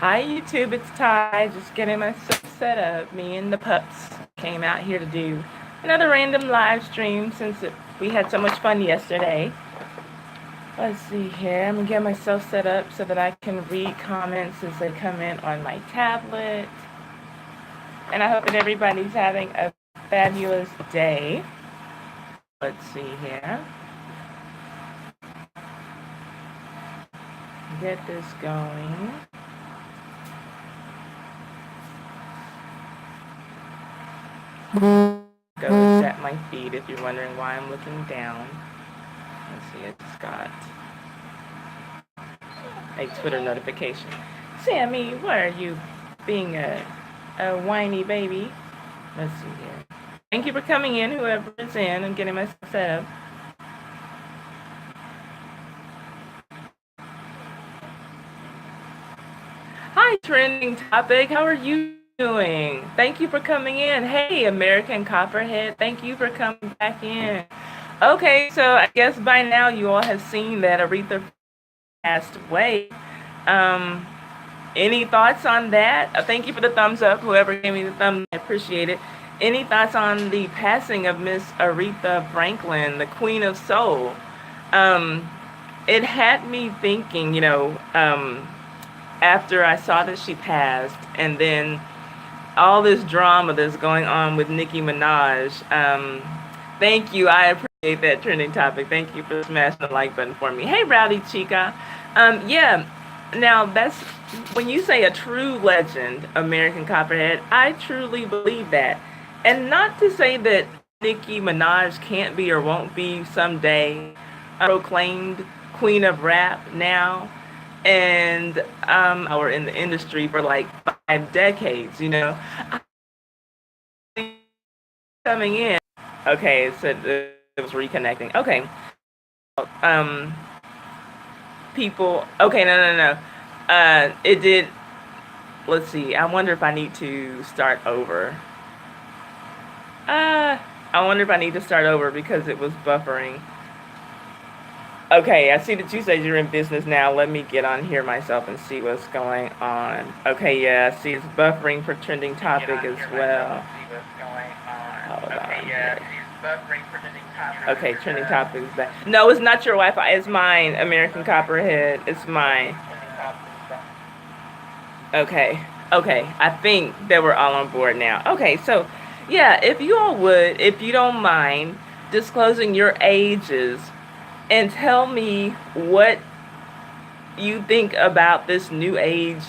Hi YouTube, it's Ty. Just getting myself set up. Me and the pups came out here to do another random live stream since we had so much fun yesterday. Let's see here. I'm gonna get myself set up so that I can read comments as they come in on my tablet. And I hope that everybody's having a fabulous day. Let's see here. Get this going. Go set my feed if you're wondering why I'm looking down. Let's see, I just got a Twitter notification. Sammy, why are you being a whiny baby? Let's see here. Thank you for coming in, whoever is in, and getting myself set up. Hi, trending topic. How are you doing? Thank you for coming in. Hey, American Copperhead. Thank you for coming back in. Okay, so I guess by now you all have seen that Aretha passed away. Any thoughts on that? Thank you for the thumbs up. Whoever gave me the thumbs, I appreciate it. Any thoughts on the passing of Miss Aretha Franklin, the Queen of Soul? It had me thinking, after I saw that she passed, and then all this drama that's going on with Nicki Minaj. Thank you. I appreciate that trending topic. Thank you for smashing the like button for me. Hey, Rowdy Chica. Yeah. Now that's when you say a true legend, American Copperhead. I truly believe that, and not to say that Nicki Minaj can't be or won't be someday a proclaimed queen of rap now, and or in the industry for like 5 decades. Coming in. Okay, so it was reconnecting. Okay. Um, People. Okay, no. It did. Let's see. I wonder if I need to start over. I wonder if I need to start over because it was buffering. Okay, I see that you said you're in business now. Let me get on here myself and see what's going on. Okay, yeah, see it's buffering for trending topic as well. Hold on here. Okay, trending topic is back. No, it's not your Wi-Fi. It's mine, American Copperhead. It's mine. Okay, I think that we're all on board now. Okay, so yeah, if you all would, if you don't mind, disclosing your ages and tell me what you think about this new age.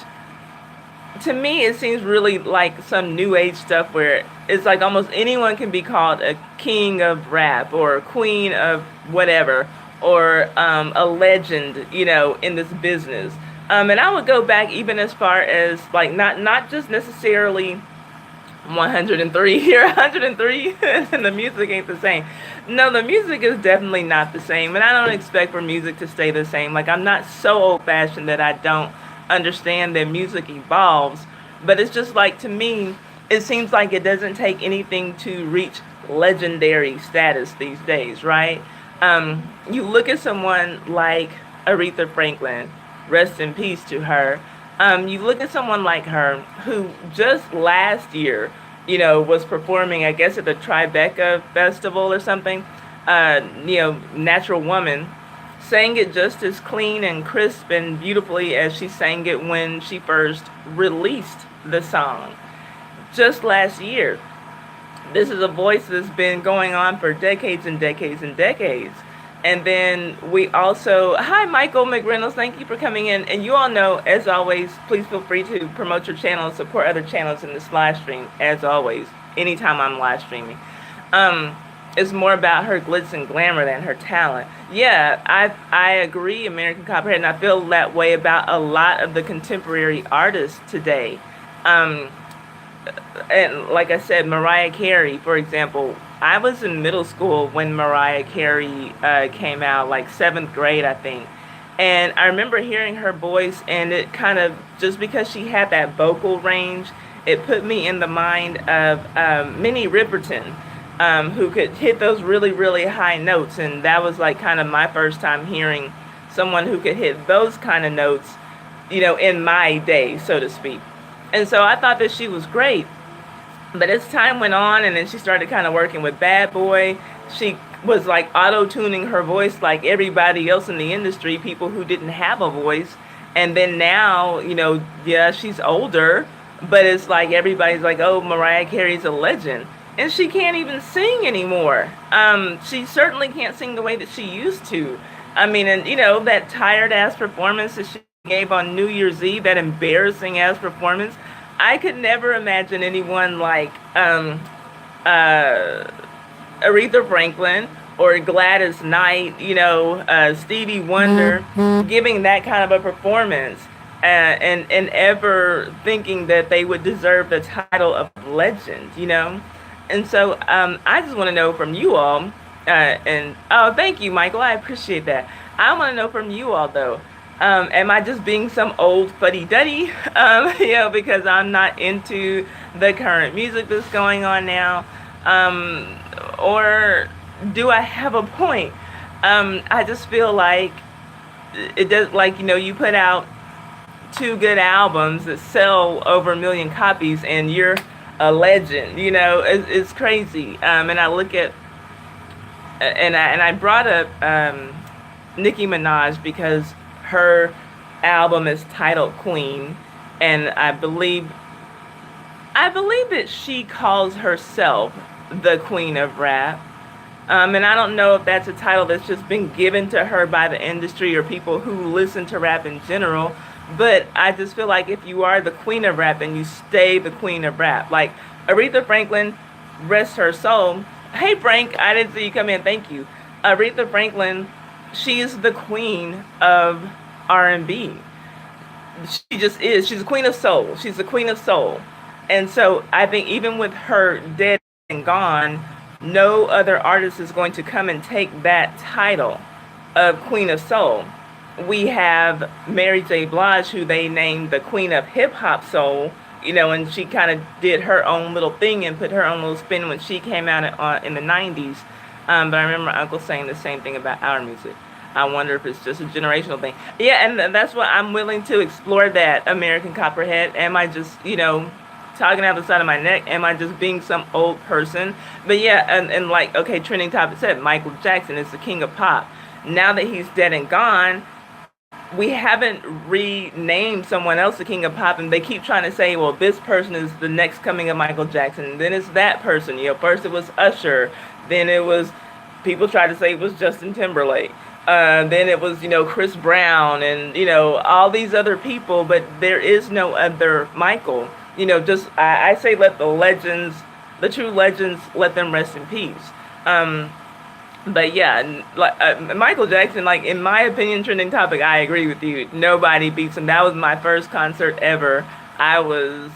To me, it seems really like some new age stuff where it's like almost anyone can be called a king of rap or a queen of whatever or a legend, in this business. And I would go back even as far as like not just necessarily 103 here, 103, and the music ain't the same. No, the music is definitely not the same, and I don't expect for music to stay the same. Like, I'm not so old-fashioned that I don't understand that music evolves, but it's just like, to me, it seems like it doesn't take anything to reach legendary status these days, right? You look at someone like Aretha Franklin, rest in peace to her. You look at someone like her who just last year, was performing, I guess, at the Tribeca Festival or something. Natural Woman, sang it just as clean and crisp and beautifully as she sang it when she first released the song just last year. This is a voice that's been going on for decades and decades and decades. And then we also, hi Michael McReynolds, thank you for coming in. And you all know, as always, please feel free to promote your channel and support other channels in this live stream, as always, anytime I'm live streaming. It's more about her glitz and glamour than her talent. Yeah, I agree, American Copperhead, and I feel that way about a lot of the contemporary artists today. And like I said, Mariah Carey, for example, I was in middle school when Mariah Carey came out, like 7th grade, I think. And I remember hearing her voice, and it kind of, just because she had that vocal range, it put me in the mind of Minnie Riperton, who could hit those really, really high notes. And that was like kind of my first time hearing someone who could hit those kind of notes in my day, so to speak. And so I thought that she was great. But as time went on, and then she started kind of working with Bad Boy, she was like auto tuning her voice like everybody else in the industry, people who didn't have a voice. And then now, yeah, she's older, but it's like everybody's like, oh, Mariah Carey's a legend. And she can't even sing anymore. She certainly can't sing the way that she used to. I mean, and that tired ass performance that she gave on New Year's Eve, that embarrassing ass performance. I could never imagine anyone like uh, Aretha Franklin or Gladys Knight, Stevie Wonder, giving that kind of a performance, and ever thinking that they would deserve the title of legend. And so I just want to know from you all, and oh, thank you, Michael. I appreciate that. I want to know from you all though. Am I just being some old fuddy duddy? Because I'm not into the current music that's going on now. Or do I have a point? I just feel like it does, like, you put out two good albums that sell over 1 million copies and you're a legend. It's crazy. And I look at, and I brought up Nicki Minaj because her album is titled Queen, and I believe that she calls herself the Queen of Rap. And I don't know if that's a title that's just been given to her by the industry or people who listen to rap in general. But I just feel like if you are the Queen of Rap, then you stay the Queen of Rap. Like Aretha Franklin, rest her soul. Hey Frank, I didn't see you come in. Thank you. Aretha Franklin, she is the queen of R&B. She just is. She's the queen of soul. She's the queen of soul. And so I think even with her dead and gone, no other artist is going to come and take that title of Queen of Soul. We have Mary J. Blige, who they named the Queen of Hip Hop Soul, and she kind of did her own little thing and put her own little spin when she came out in the 90s. But I remember Uncle saying the same thing about our music. I wonder if it's just a generational thing. Yeah, and that's what I'm willing to explore, that American Copperhead. Am I just, talking out the side of my neck? Am I just being some old person? But yeah, and like, okay, trending topic said Michael Jackson is the king of pop. Now that he's dead and gone, we haven't renamed someone else the king of pop, and they keep trying to say, well, this person is the next coming of Michael Jackson, and then it's that person. First it was Usher, then it was, people tried to say it was Justin Timberlake. Then it was, Chris Brown and, all these other people, but there is no other Michael. I say let the legends, the true legends, let them rest in peace. But yeah, like Michael Jackson, like in my opinion, trending topic, I agree with you. Nobody beats him. That was my first concert ever. I was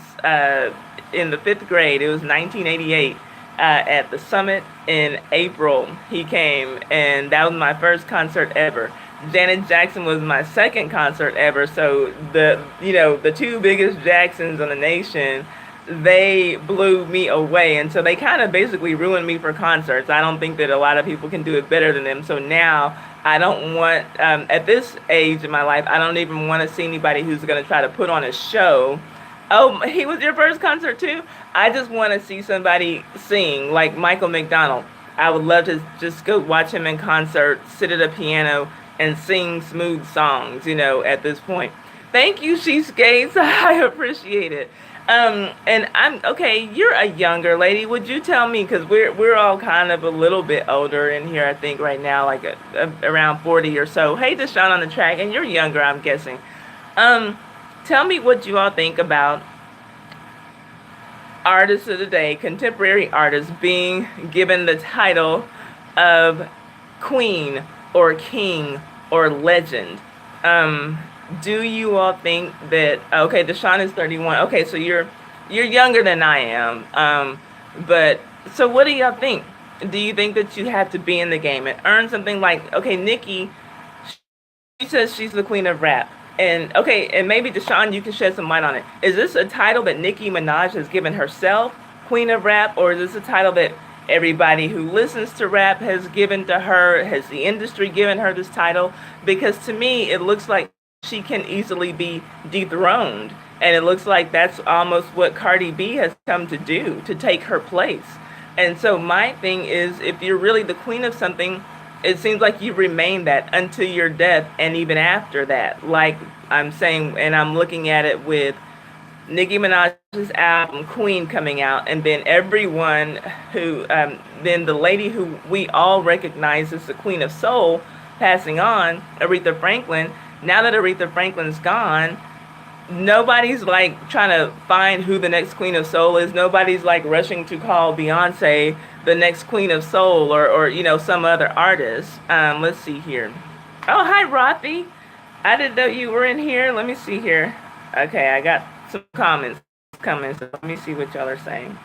in the 5th grade. It was 1988. At the Summit in April, he came, and that was my first concert ever. Janet Jackson was my second concert ever. So the two biggest Jacksons in the nation, they blew me away, and so they kind of basically ruined me for concerts. I don't think that a lot of people can do it better than them. So now I don't want, at this age in my life, I don't even want to see anybody who's going to try to put on a show. Oh, he was your first concert too? I just want to see somebody sing like Michael McDonald. I would love to just go watch him in concert, sit at a piano, and sing smooth songs, at this point. Thank you, She's Gates. I appreciate it. And I'm okay. You're a younger lady. Would you tell me, because we're all kind of a little bit older in here, I think right now, like around 40 or so. Hey, Deshaun on the track, and you're younger, I'm guessing. Tell me what you all think about artists of the day, contemporary artists, being given the title of queen or king or legend. Do you all think that, okay, Deshaun is 31. Okay, so you're younger than I am. But so what do y'all think? Do you think that you have to be in the game and earn something? Like, okay, Nicki, she says she's the queen of rap. And okay, and maybe Deshaun, you can shed some light on it. Is this a title that Nicki Minaj has given herself, Queen of Rap, or is this a title that everybody who listens to rap has given to her? Has the industry given her this title? Because to me, it looks like she can easily be dethroned. And it looks like that's almost what Cardi B has come to do, to take her place. And so my thing is, if you're really the queen of something, it seems like you remain that until your death and even after that. Like I'm saying, and I'm looking at it with Nicki Minaj's album Queen coming out, and then everyone who, then the lady who we all recognize as the Queen of Soul passing on, Aretha Franklin. Now that Aretha Franklin's gone, nobody's like trying to find who the next Queen of Soul is. Nobody's like rushing to call Beyonce the next Queen of Soul, or some other artist. Let's see here. Oh, hi, Rothy. I didn't know you were in here. Let me see here. Okay, I got some comments coming, so let me see what y'all are saying.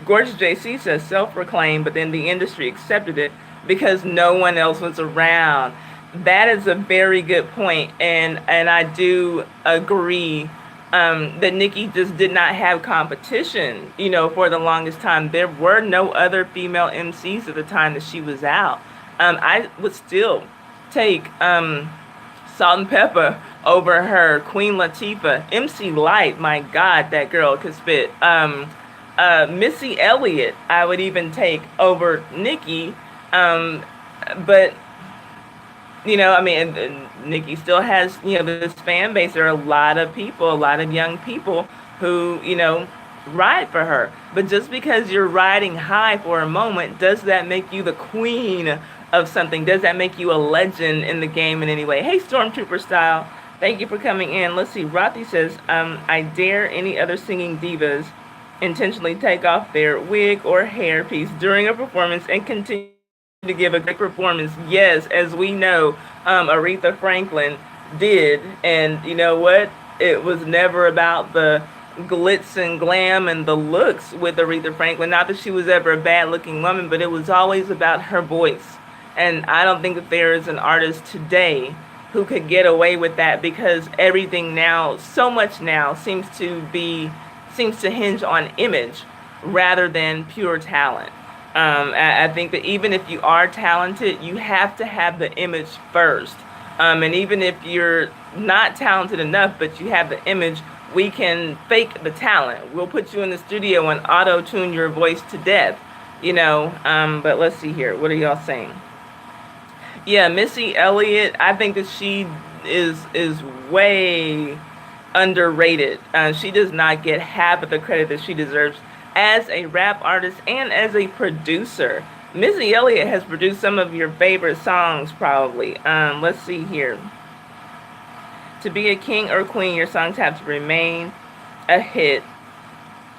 Gorgeous JC says self-proclaimed, but then the industry accepted it because no one else was around. That is a very good point, and I do agree that Nicki just did not have competition, for the longest time. There were no other female MCs at the time that she was out. I would still take Salt and Pepper over her. Queen Latifah, MC Lyte, my God, that girl could spit. Missy Elliott, I would even take over Nicki. But and Nicki still has, this fan base. There are a lot of people, a lot of young people who, ride for her. But just because you're riding high for a moment, does that make you the queen of something? Does that make you a legend in the game in any way? Hey, Stormtrooper Style, thank you for coming in. Let's see, Rothy says, I dare any other singing divas intentionally take off their wig or hair piece during a performance and continue to give a great performance. Yes, as we know, Aretha Franklin did. And you know what? It was never about the glitz and glam and the looks with Aretha Franklin. Not that she was ever a bad looking woman, but it was always about her voice. And I don't think that there is an artist today who could get away with that, because everything now, so much now, seems to hinge on image rather than pure talent. I think that even if you are talented, you have to have the image first. And even if you're not talented enough, but you have the image, we can fake the talent. We'll put you in the studio and auto-tune your voice to death, But let's see here. What are y'all saying? Yeah, Missy Elliott, I think that she is way underrated. She does not get half of the credit that she deserves as a rap artist and as a producer. Missy Elliott has produced some of your favorite songs, probably. Let's see here. To be a king or queen, your songs have to remain a hit,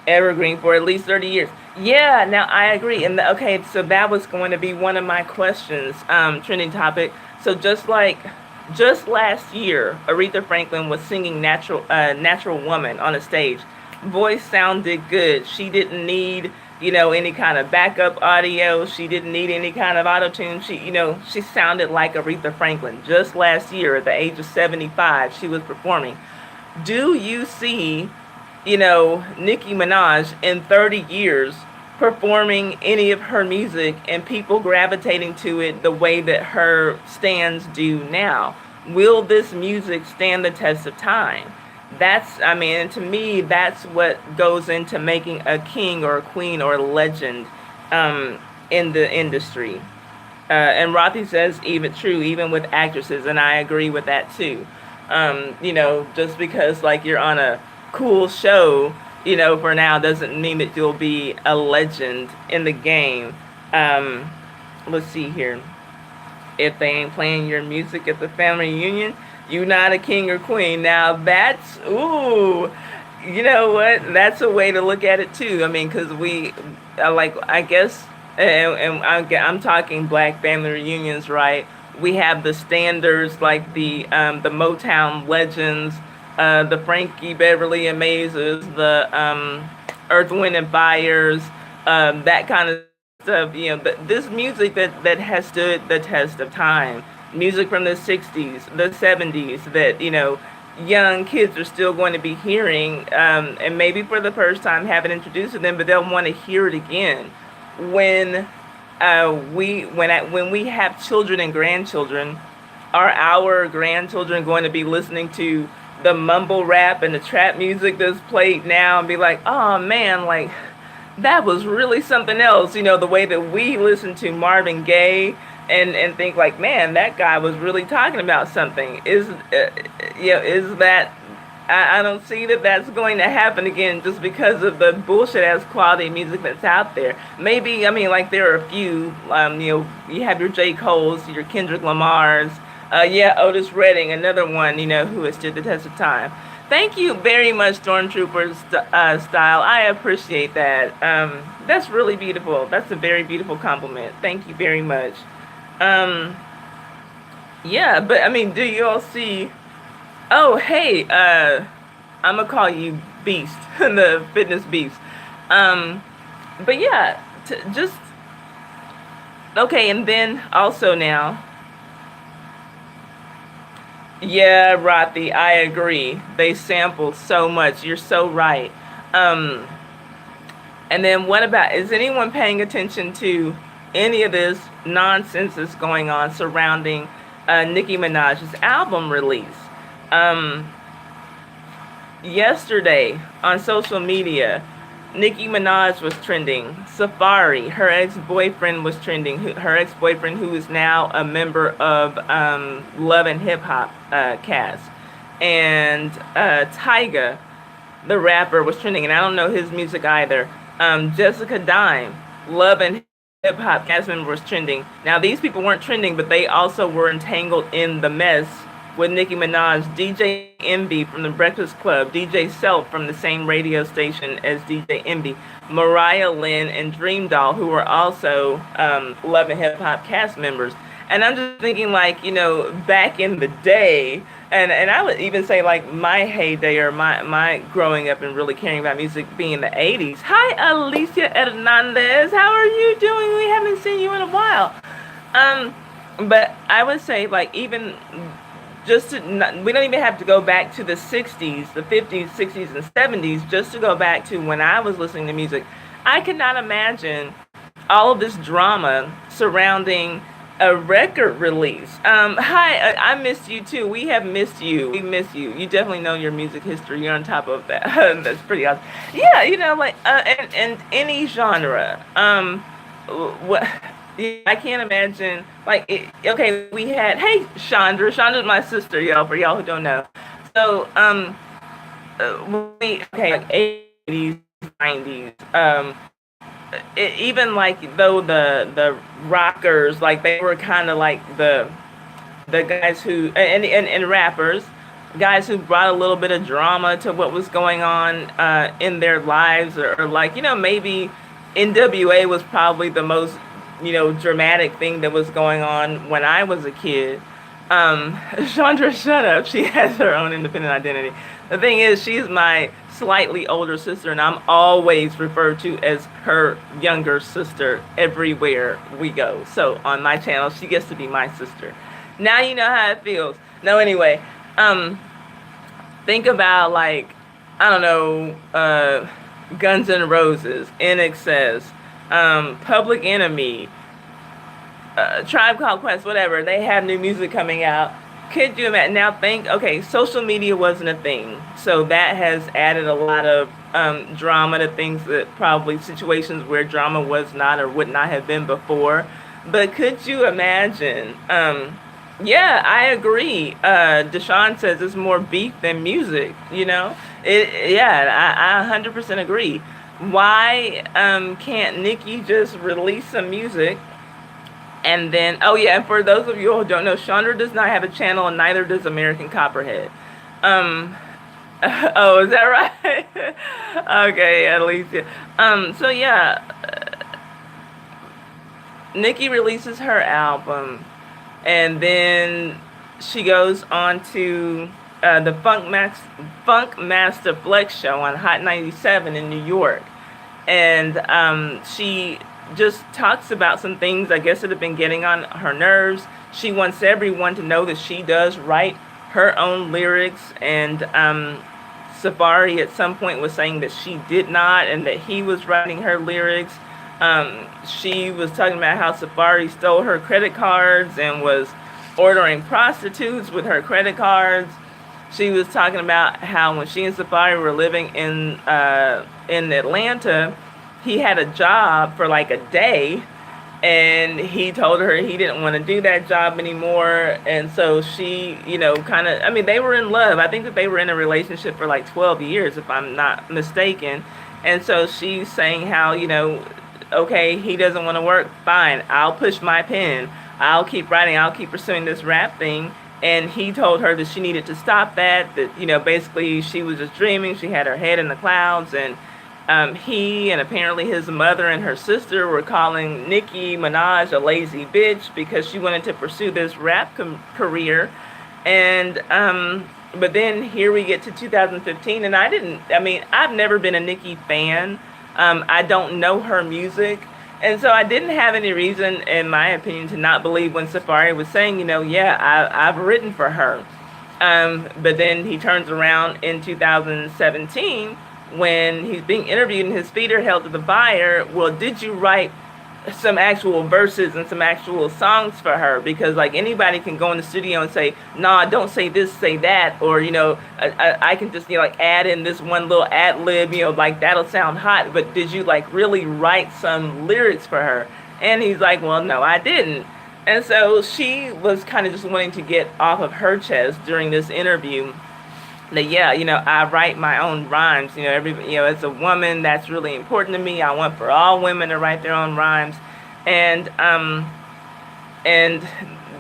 evergreen for at least 30 years. Yeah, now I agree. And okay, so that was going to be one of my questions, trending topic. So just last year, Aretha Franklin was singing Natural Woman on a stage. Voice sounded good. She didn't need, any kind of backup audio. She didn't need any kind of auto-tune. She sounded like Aretha Franklin. Just last year, at the age of 75, she was performing. Do you see, Nicki Minaj in 30 years performing any of her music and people gravitating to it the way that her stands do now? Will this music stand the test of time? To me, that's what goes into making a king or a queen or a legend in the industry. And Rothy says, even with actresses, and I agree with that too. Just because you're on a cool show, for now doesn't mean that you'll be a legend in the game. Let's see here. If they ain't playing your music at the family reunion, you not a king or queen. Now that's, you know what? That's a way to look at it too. Because I guess, and I'm talking black family reunions, right? We have the standards like the Motown legends, the Frankie Beverly and Mazes, the Earth, Wind and Fires, that kind of stuff. This music that has stood the test of time. Music from the 60s, the 70s that, young kids are still going to be hearing, and maybe for the first time haven't introduced to them, but they'll want to hear it again. When we have children and grandchildren, are our grandchildren going to be listening to the mumble rap and the trap music that's played now and be like, oh man, like that was really something else, the way that we listen to Marvin Gaye and think like, man, that guy was really talking about something. Is that I don't see that that's going to happen again just because of the bullshit ass quality music that's out there. Maybe, I mean, like there are a few, you have your J. Cole's, your Kendrick Lamar's, yeah, Otis Redding, another one, who has stood the test of time. Thank you very much, Stormtroopers style. I appreciate that. That's really beautiful. That's a very beautiful compliment. Thank you very much. Um, yeah, but I mean, do you all see? Oh, hey, I'm gonna call you Beast, the fitness beast. Um, but yeah, just okay, and then also now, yeah, Rothy, I agree. They sample so much. You're so right. Um, and then what about, is anyone paying attention to any of this nonsense that's going on surrounding Nicki Minaj's album release? Um, Yesterday on social media, Nicki Minaj was trending. Safari, her ex-boyfriend, was trending. Her ex-boyfriend, who is now a member of Love and Hip Hop cast, and Tyga, the rapper, was trending, and I don't know his music either. Jessica Dime, Love and Hip Hop cast member, was trending. Now these people weren't trending, but they also were entangled in the mess with Nicki Minaj. DJ Envy from the Breakfast Club, DJ Self from the same radio station as DJ Envy, Mariah Lynn, and Dream Doll, who were also Love and Hip Hop cast members. And I'm just thinking, like, back in the day, and I would even say, like, my heyday or my growing up and really caring about music being the 80s. Hi, Alicia Hernandez. How are you doing? We haven't seen you in a while. Um, but I would say, like, even just to we don't even have to go back to the 60s, the 50s, 60s, and 70s, just to go back to when I was listening to music. I could not imagine all of this drama surrounding a record release. Hi, I missed you too. We have missed you. We miss you. You definitely know your music history. You're on top of that. That's pretty awesome. Yeah, like and any genre. What? Yeah, I can't imagine. Like, okay, we had, hey, Chandra. Chandra's my sister, y'all. For y'all who don't know. So, okay, like 80s, 90s. Even like though the rockers, like they were kind of like the guys who and rappers, guys who brought a little bit of drama to what was going on in their lives, or like, maybe NWA was probably the most dramatic thing that was going on when I was a kid. Chandra, shut up. She has her own independent identity. The thing is, she's my slightly older sister, and I'm always referred to as her younger sister everywhere we go. So on my channel, she gets to be my sister. Now you know how it feels. No, anyway, think about, like, I don't know, Guns N' Roses, INXS, Public Enemy, Tribe Called Quest, whatever. They have new music coming out. Could you imagine? Now think, okay, social media wasn't a thing, so that has added a lot of drama to things, that probably situations where drama was not or would not have been before. But could you imagine? Yeah, I agree. Deshaun says it's more beef than music. Yeah, I 100% agree. Why can't Nicki just release some music? And then, oh yeah, and for those of you who don't know, Chandra does not have a channel, and neither does American Copperhead. Um, oh, is that right? Okay, Alicia. So yeah, Nicki releases her album, and then she goes on to the Funk Master Flex show on Hot 97 in New York, and she just talks about some things, I guess, that have been getting on her nerves. She wants everyone to know that she does write her own lyrics, and Safari at some point was saying that she did not, and that he was writing her lyrics. She was talking about how Safari stole her credit cards and was ordering prostitutes with her credit cards. She was talking about how when she and Safari were living in Atlanta, he had a job for like a day, and he told her he didn't want to do that job anymore. And so she, kind of, I mean, they were in love. I think that they were in a relationship for like 12 years, if I'm not mistaken. And so she's saying how, okay, he doesn't want to work, fine, I'll push my pen, I'll keep writing, I'll keep pursuing this rap thing. And he told her that she needed to stop that, basically she was just dreaming, she had her head in the clouds. And he and apparently his mother and her sister were calling Nicki Minaj a lazy bitch because she wanted to pursue this rap career. And but then here we get to 2015, and I've never been a Nicki fan. I don't know her music. And so I didn't have any reason, in my opinion, to not believe when Safari was saying, yeah, I've written for her. But then he turns around in 2017 when he's being interviewed and his feet are held to the fire. Well, did you write some actual verses and some actual songs for her? Because like anybody can go in the studio and say, nah, don't say this, say that, or I can just add in this one little ad lib, like that'll sound hot, but did you really write some lyrics for her? And he's like, well, no, I didn't. And so she was kind of just wanting to get off of her chest during this interview that, yeah, I write my own rhymes. As a woman, that's really important to me. I want for all women to write their own rhymes. And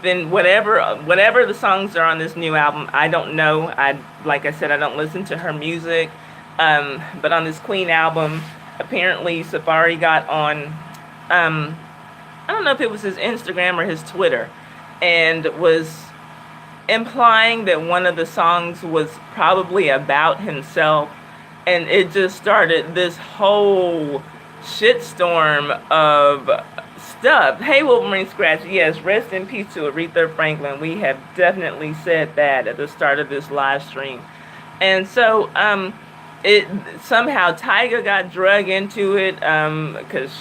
then whatever the songs are on this new album, I don't know. Like I said, I don't listen to her music. But on this Queen album, apparently Safari got on, I don't know if it was his Instagram or his Twitter, and was implying that one of the songs was probably about himself, and it just started this whole shitstorm of stuff. Hey, Wolverine Scratch, yes, rest in peace to Aretha Franklin. We have definitely said that at the start of this live stream. And so it somehow Tyga got drug into it because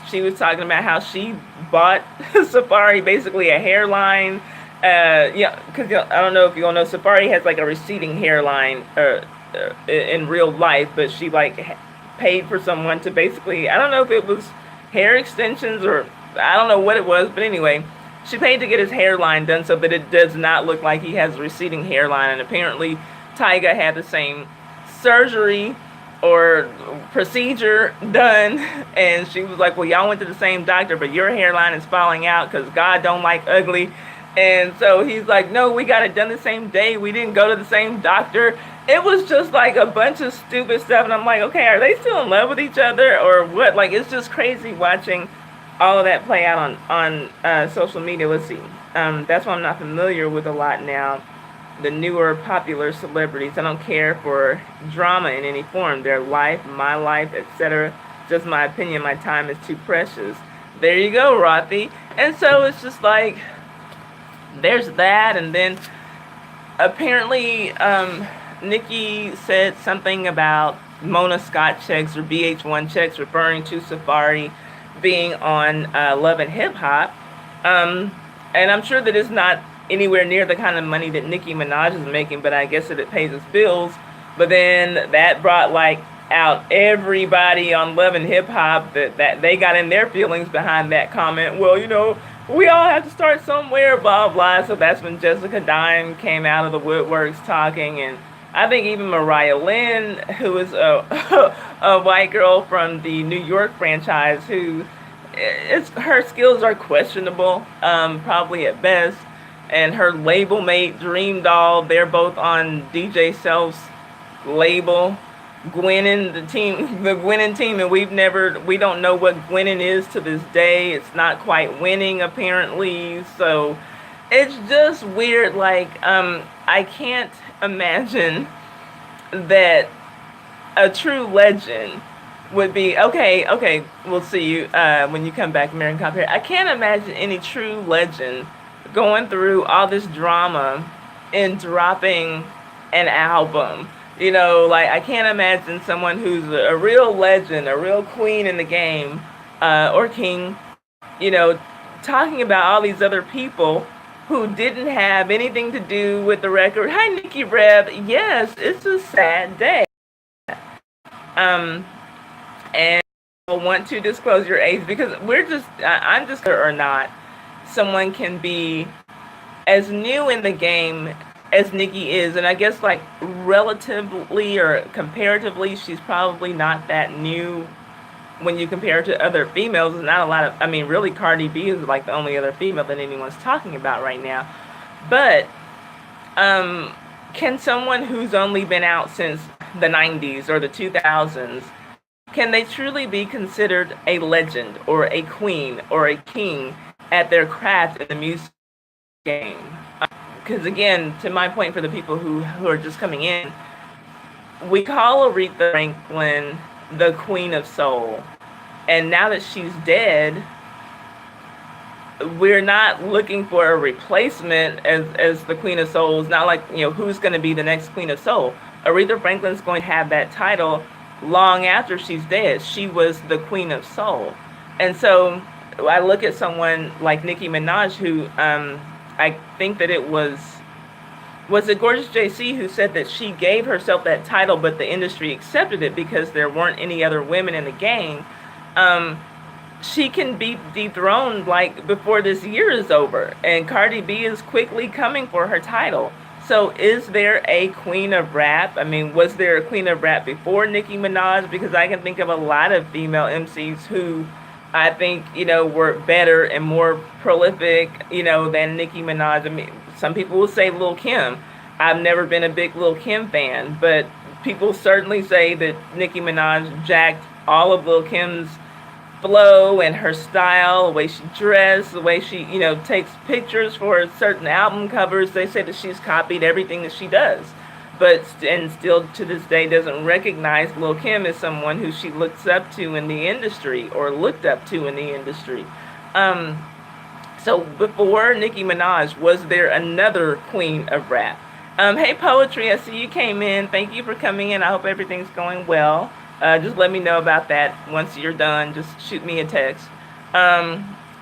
she was talking about how she bought Safari basically a hairline. Because I don't know if you all know, Safari has a receding hairline in real life, but she paid for someone to basically, I don't know if it was hair extensions or I don't know what it was, but anyway, she paid to get his hairline done so that it does not look like he has a receding hairline. And apparently Tyga had the same surgery or procedure done, and she was like, well, y'all went to the same doctor, but your hairline is falling out because God don't like ugly. And so he's like, no, we got it done the same day. We didn't go to the same doctor. It was just a bunch of stupid stuff. And I'm like, okay, are they still in love with each other or what? It's just crazy watching all of that play out on social media. Let's see. That's why I'm not familiar with a lot now. The newer popular celebrities. I don't care for drama in any form. Their life, my life, etc. Just my opinion. My time is too precious. There you go, Rothy. And so it's just there's that. And then apparently Nicki said something about Mona Scott checks or VH1 checks, referring to Safari being on Love and Hip Hop. And I'm sure that it's not anywhere near the kind of money that Nicki Minaj is making, but I guess that it pays its bills. But then that brought out everybody on Love and Hip Hop that they got in their feelings behind that comment. Well, we all have to start somewhere, blah, blah. So that's when Jessica Dime came out of the woodworks talking. And I think even Mariah Lynn, who is a white girl from the New York franchise, her skills are questionable, probably at best. And her label mate, Dream Doll, they're both on DJ Self's label. Gwenin, the Gwenin team, and we don't know what Gwenin is to this day. It's not quite winning, apparently. So it's just weird. I can't imagine that a true legend would be, okay, we'll see you when you come back, American Cop here. I can't imagine any true legend going through all this drama and dropping an album. I can't imagine someone who's a real legend, a real queen in the game, or king, talking about all these other people who didn't have anything to do with the record. Hi, Nikki Reb. Yes, it's a sad day. Um, and I want to disclose your age because I'm just or not, someone can be as new in the game as Nikki is, and I guess like relatively or comparatively, she's probably not that new when you compare it to other females. There's not a lot of, I mean, really, Cardi B is like the only other female that anyone's talking about right now. But can someone who's only been out since the 90s or the 2000s, can they truly be considered a legend or a queen or a king at their craft in the music game? Because again, to my point, for the people who are just coming in, we call Aretha Franklin the Queen of Soul. And now that she's dead, we're not looking for a replacement as the Queen of Soul. It's not like, who's going to be the next Queen of Soul. Aretha Franklin's going to have that title long after she's dead. She was the Queen of Soul. And so I look at someone like Nicki Minaj, who I think that it was it Gorgeous JC who said that she gave herself that title, but the industry accepted it because there weren't any other women in the game. She can be dethroned like before this year is over, and Cardi B is quickly coming for her title. So is there a queen of rap? I mean, was there a queen of rap before Nicki Minaj? Because I can think of a lot of female MCs who I think, were better and more prolific, than Nicki Minaj. I mean, some people will say Lil' Kim. I've never been a big Lil' Kim fan, but people certainly say that Nicki Minaj jacked all of Lil' Kim's flow and her style, the way she dressed, the way she, takes pictures for certain album covers. They say that she's copied everything that she does, and still to this day doesn't recognize Lil' Kim as someone who she looks up to in the industry or looked up to in the industry. So before Nicki Minaj, was there another queen of rap? Hey, Poetry, I see you came in. Thank you for coming in. I hope everything's going well. Just let me know about that once you're done. Just shoot me a text.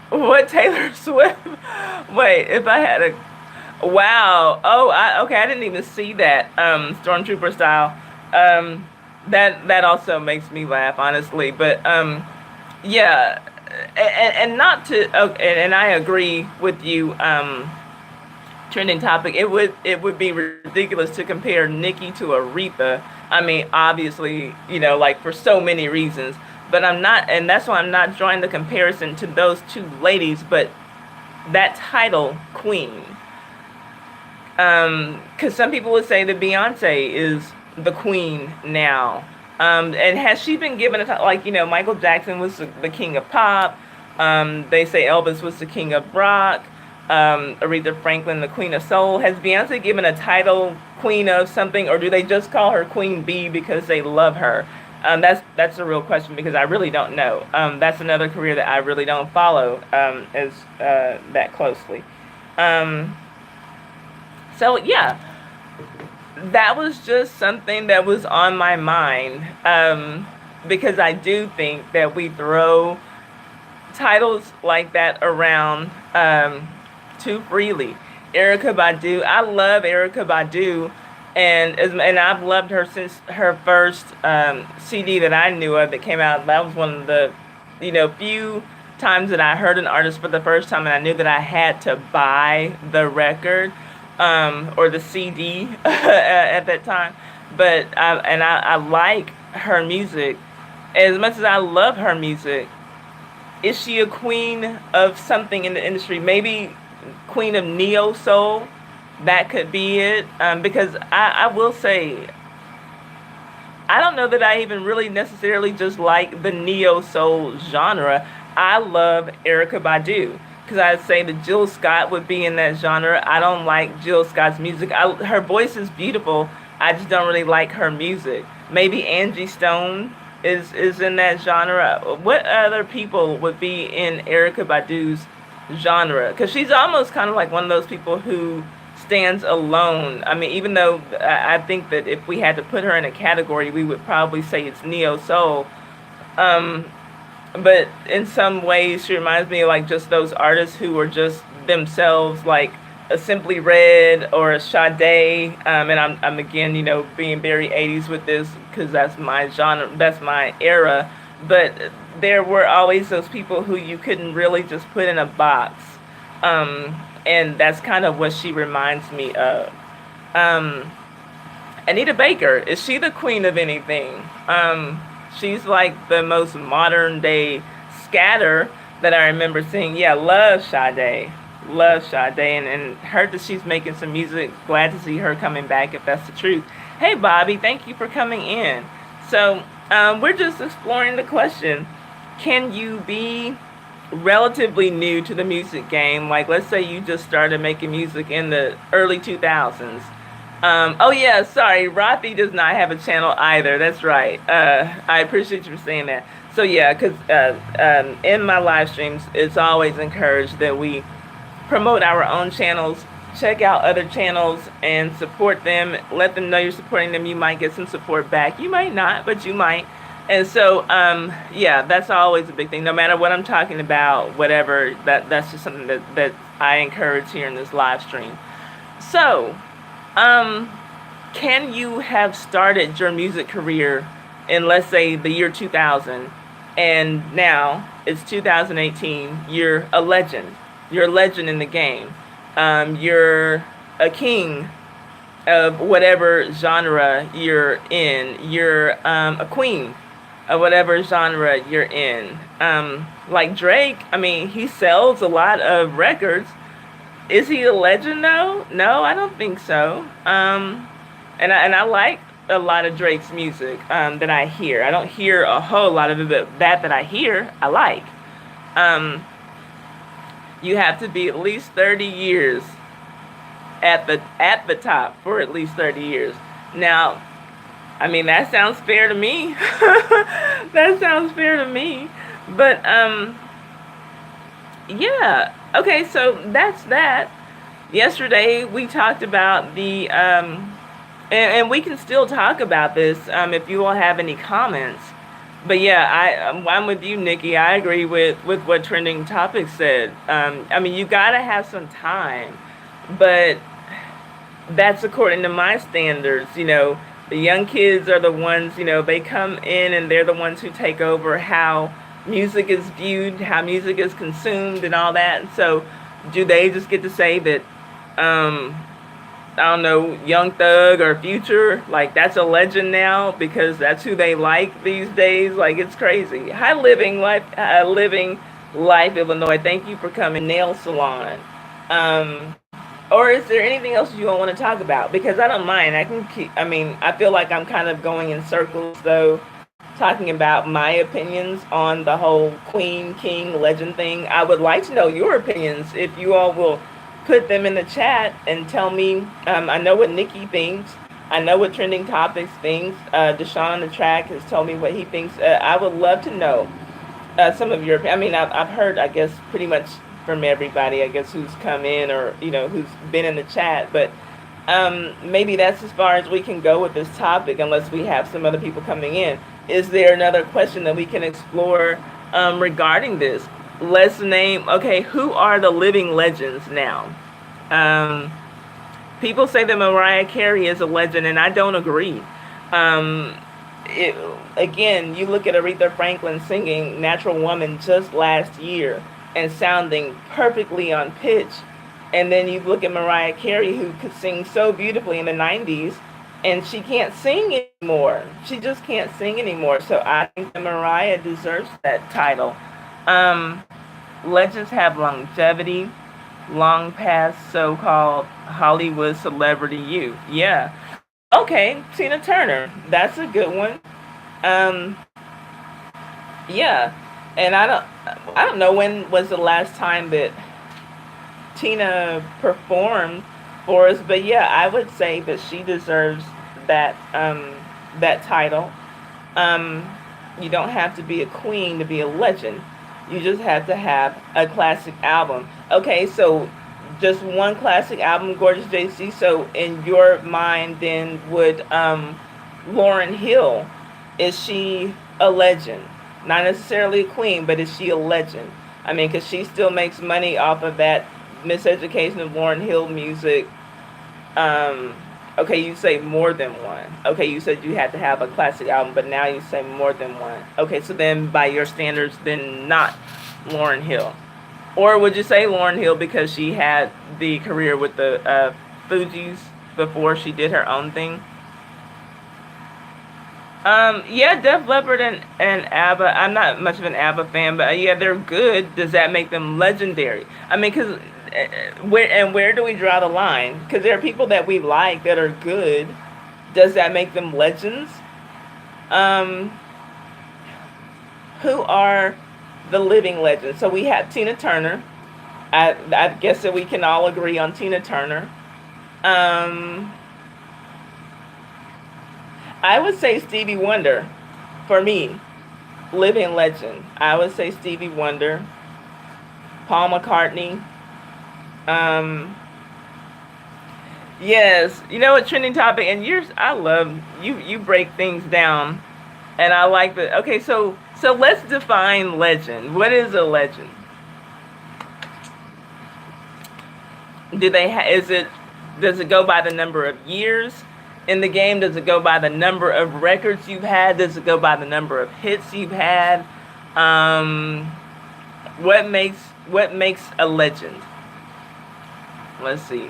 What Taylor Swift? Wait, if I had a... Wow. Oh, okay, I didn't even see that. Stormtrooper style. That also makes me laugh, honestly. But, yeah. And not to... and I agree with you, trending topic. It would be ridiculous to compare Nicki to Aretha. I mean, obviously, like for so many reasons. But I'm not, and that's why I'm not drawing the comparison to those two ladies, but that title, Queen. Because some people would say that Beyonce is the queen now. And has she been given a title? Like, Michael Jackson was the king of pop. They say Elvis was the king of rock. Aretha Franklin, the Queen of Soul. Has Beyonce given a title, Queen of something, or do they just call her Queen Bee because they love her? That's a real question because I really don't know. That's another career that I really don't follow as that closely. So yeah, that was just something that was on my mind because I do think that we throw titles like that around too freely. Erykah Badu, I love Erykah Badu, and I've loved her since her first CD that I knew of that came out. That was one of the few times that I heard an artist for the first time, and I knew that I had to buy the record or the CD at that time. But I like her music as much as I love her music. Is she a queen of something in the industry? Maybe queen of neo soul. That could be it. Because I will say, I don't know that I even really necessarily just like the neo soul genre. I love Erykah Badu because I'd say that Jill Scott would be in that genre. I don't like Jill Scott's music. Her voice is beautiful. I just don't really like her music. Maybe Angie Stone is in that genre. What other people would be in Erykah Badu's genre? Because she's almost kind of like one of those people who stands alone. I mean, even though I think that if we had to put her in a category, we would probably say it's neo soul. But in some ways, she reminds me of like just those artists who are just themselves, like a Simply Red or a Sade, and I'm again, being very 80s with this because that's my genre, that's my era. But there were always those people who you couldn't really just put in a box, and that's kind of what she reminds me of. Um, Anita Baker, is she the queen of anything? She's like the most modern day scatter that I remember seeing. Yeah, love Sade. Love Sade, and heard that she's making some music. Glad to see her coming back if that's the truth. Hey, Bobby, thank you for coming in. So, we're just exploring the question, can you be relatively new to the music game? Like, let's say you just started making music in the early 2000s. Oh yeah, sorry, Rothy does not have a channel either. That's right. I appreciate you for saying that. So yeah, because in my live streams, it's always encouraged that we promote our own channels, check out other channels, and support them. Let them know you're supporting them. You might get some support back. You might not, but you might. And so, yeah, that's always a big thing. No matter what I'm talking about, whatever, that's just something that I encourage here in this live stream. So, um, can you have started your music career in, let's say, the year 2000, and now it's 2018? You're a legend. You're a legend in the game. You're a king of whatever genre you're in. You're a queen of whatever genre you're in. Like Drake, I mean, he sells a lot of records. Is he a legend though? No, I don't think so. And I like a lot of Drake's music that I hear. I don't hear a whole lot of it, but that I hear, I like. Um, you have to be at least 30 years at the top for at least 30 years. Now, I mean, that sounds fair to me. That sounds fair to me. But yeah. Okay, so that's that. Yesterday we talked about the and we can still talk about this if you all have any comments. But yeah, I'm with you, Nikki. I agree with what Trending Topics said. I mean, you gotta have some time, but that's according to my standards. The young kids are the ones, they come in and they're the ones who take over how music is viewed, how music is consumed, and all that. So, do they just get to say that, I don't know, Young Thug or Future, like that's a legend now because that's who they like these days? Like, it's crazy. Hi, living life, Illinois. Thank you for coming. Nail salon. Or is there anything else you don't want to talk about? Because I don't mind. I can keep. I mean, I feel like I'm kind of going in circles though, talking about my opinions on the whole Queen, King, Legend thing. I would like to know your opinions if you all will put them in the chat and tell me. I know what Nikki thinks. I know what Trending Topics thinks. Deshaun on the track has told me what he thinks. I would love to know some of your. I mean, I've heard, I guess, pretty much from everybody, I guess, who's come in or who's been in the chat. But maybe that's as far as we can go with this topic, unless we have some other people coming in. Is there another question that we can explore regarding this? Let's name, okay, who are the living legends now? People say that Mariah Carey is a legend, and I don't agree. Um, Again, you look at Aretha Franklin singing Natural Woman just last year and sounding perfectly on pitch. And then you look at Mariah Carey, who could sing so beautifully in the 90s, and she can't sing anymore. She just can't sing anymore. So I think that Mariah deserves that title. Legends have longevity, long past so-called Hollywood celebrity youth. Yeah. Okay, Tina Turner. That's a good one. Um, yeah. And I don't know when was the last time that Tina performed for us, but yeah, I would say that she deserves that title. Um, you don't have to be a queen to be a legend. You just have to have a classic album. Okay, so just one classic album, Gorgeous JC. So in your mind, then would Lauryn Hill, is she a legend? Not necessarily a queen, but is she a legend? I mean, because she still makes money off of Miseducation of Lauryn Hill music. Um, okay, you say more than one. Okay, you said you had to have a classic album, but now you say more than one. Okay, so then by your standards, then not Lauryn Hill. Or would you say Lauryn Hill because she had the career with the Fugees before she did her own thing? Yeah, Def Leppard and ABBA. I'm not much of an ABBA fan, but yeah, they're good. Does that make them legendary? I mean, because where do we draw the line? Because there are people that we like that are good. Does that make them legends? Um, who are the living legends? So we have Tina Turner. I guess that we can all agree on Tina Turner. Um, I would say Stevie Wonder for me, living legend. I would say Stevie Wonder, Paul McCartney. Um, yes, you know, a trending topic, and yours. I love you. You break things down, and I like the. Okay, so let's define legend. What is a legend? Do they? Is it? Does it go by the number of years in the game? Does it go by the number of records you've had? Does it go by the number of hits you've had? Um, what makes what makes a legend? Let's see.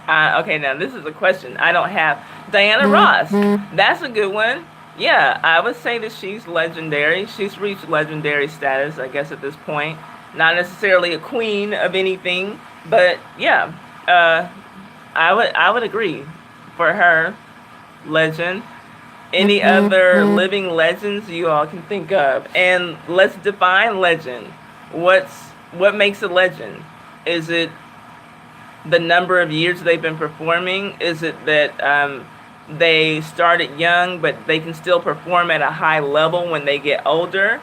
Okay, now this is a question I don't have. Diana Ross. That's a good one. Yeah, I would say that she's legendary. She's reached legendary status, I guess, at this point. Not necessarily a queen of anything, but yeah, uh, I would agree. For her, legend. Any other living legends you all can think of? And let's define legend. What's what makes a legend? Is it the number of years they've been performing? Is it that they started young but they can still perform at a high level when they get older?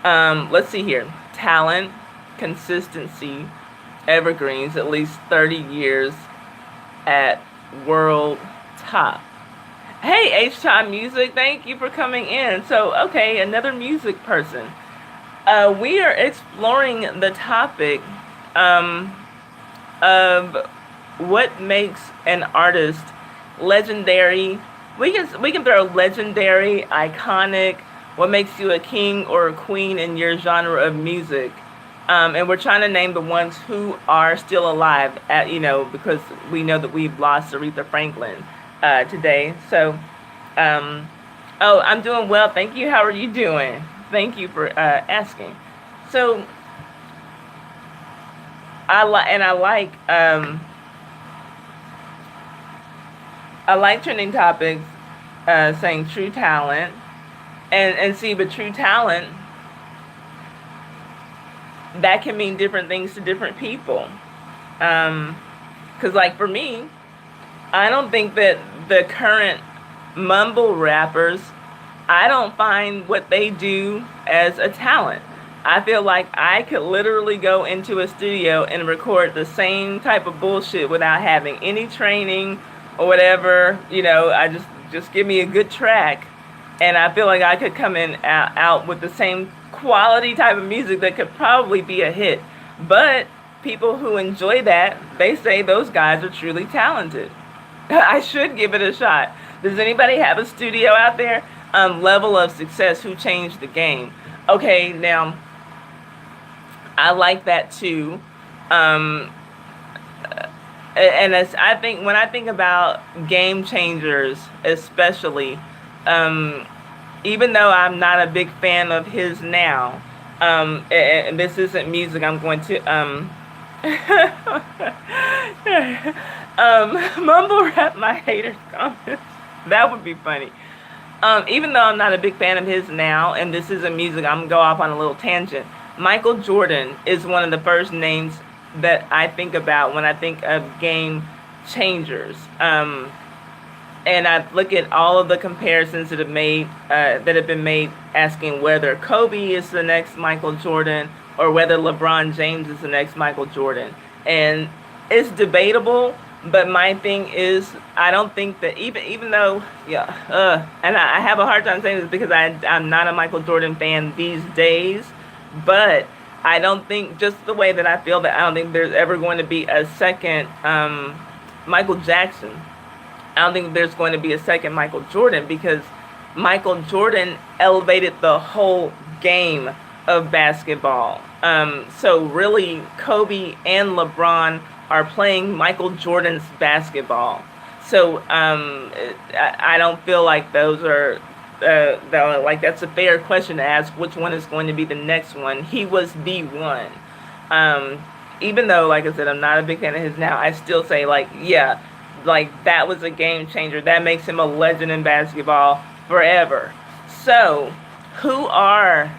Let's see here. Talent, consistency, evergreens, at least 30 years at world top. Hey, H Time Music, thank you for coming in. So, okay, another music person. We are exploring the topic um, of what makes an artist legendary. We can throw legendary, iconic. What makes you a king or a queen in your genre of music? And we're trying to name the ones who are still alive. Because we know that we've lost Aretha Franklin today. So, oh, I'm doing well. Thank you. How are you doing? Thank you for asking. So, I like trending topics, saying true talent, and see, but true talent that can mean different things to different people. Because like for me, I don't think that the current mumble rappers, I don't find what they do as a talent. I feel like I could literally go into a studio and record the same type of bullshit without having any training or whatever. I just give me a good track, and I feel like I could come in out with the same quality type of music that could probably be a hit. But people who enjoy that, they say those guys are truly talented. I should give it a shot. Does anybody have a studio out there? Level of success, who changed the game? Okay, now I like that too. Um, and I think when I think about game changers, especially, um, even though I'm not a big fan of his now, and this isn't music, I'm going to mumble rap my haters' comments. That would be funny. Even though I'm not a big fan of his now, and this isn't music, I'm gonna go off on a little tangent. Michael Jordan is one of the first names that I think about when I think of game changers. And I look at all of the comparisons that have been made, asking whether Kobe is the next Michael Jordan or whether LeBron James is the next Michael Jordan. And it's debatable, but my thing is, I don't think that even though, and I have a hard time saying this because I'm not a Michael Jordan fan these days, but I don't think, just the way that I feel, that I don't think there's ever going to be a second Michael Jackson. I don't think there's going to be a second Michael Jordan, because Michael Jordan elevated the whole game of basketball. So really, Kobe and LeBron are playing Michael Jordan's basketball. So I don't feel like those are like that's a fair question to ask. Which one is going to be the next one? He was the one. Even though, like I said, I'm not a big fan of his now, I still say, like, yeah, like that was a game changer. That makes him a legend in basketball forever. So, who are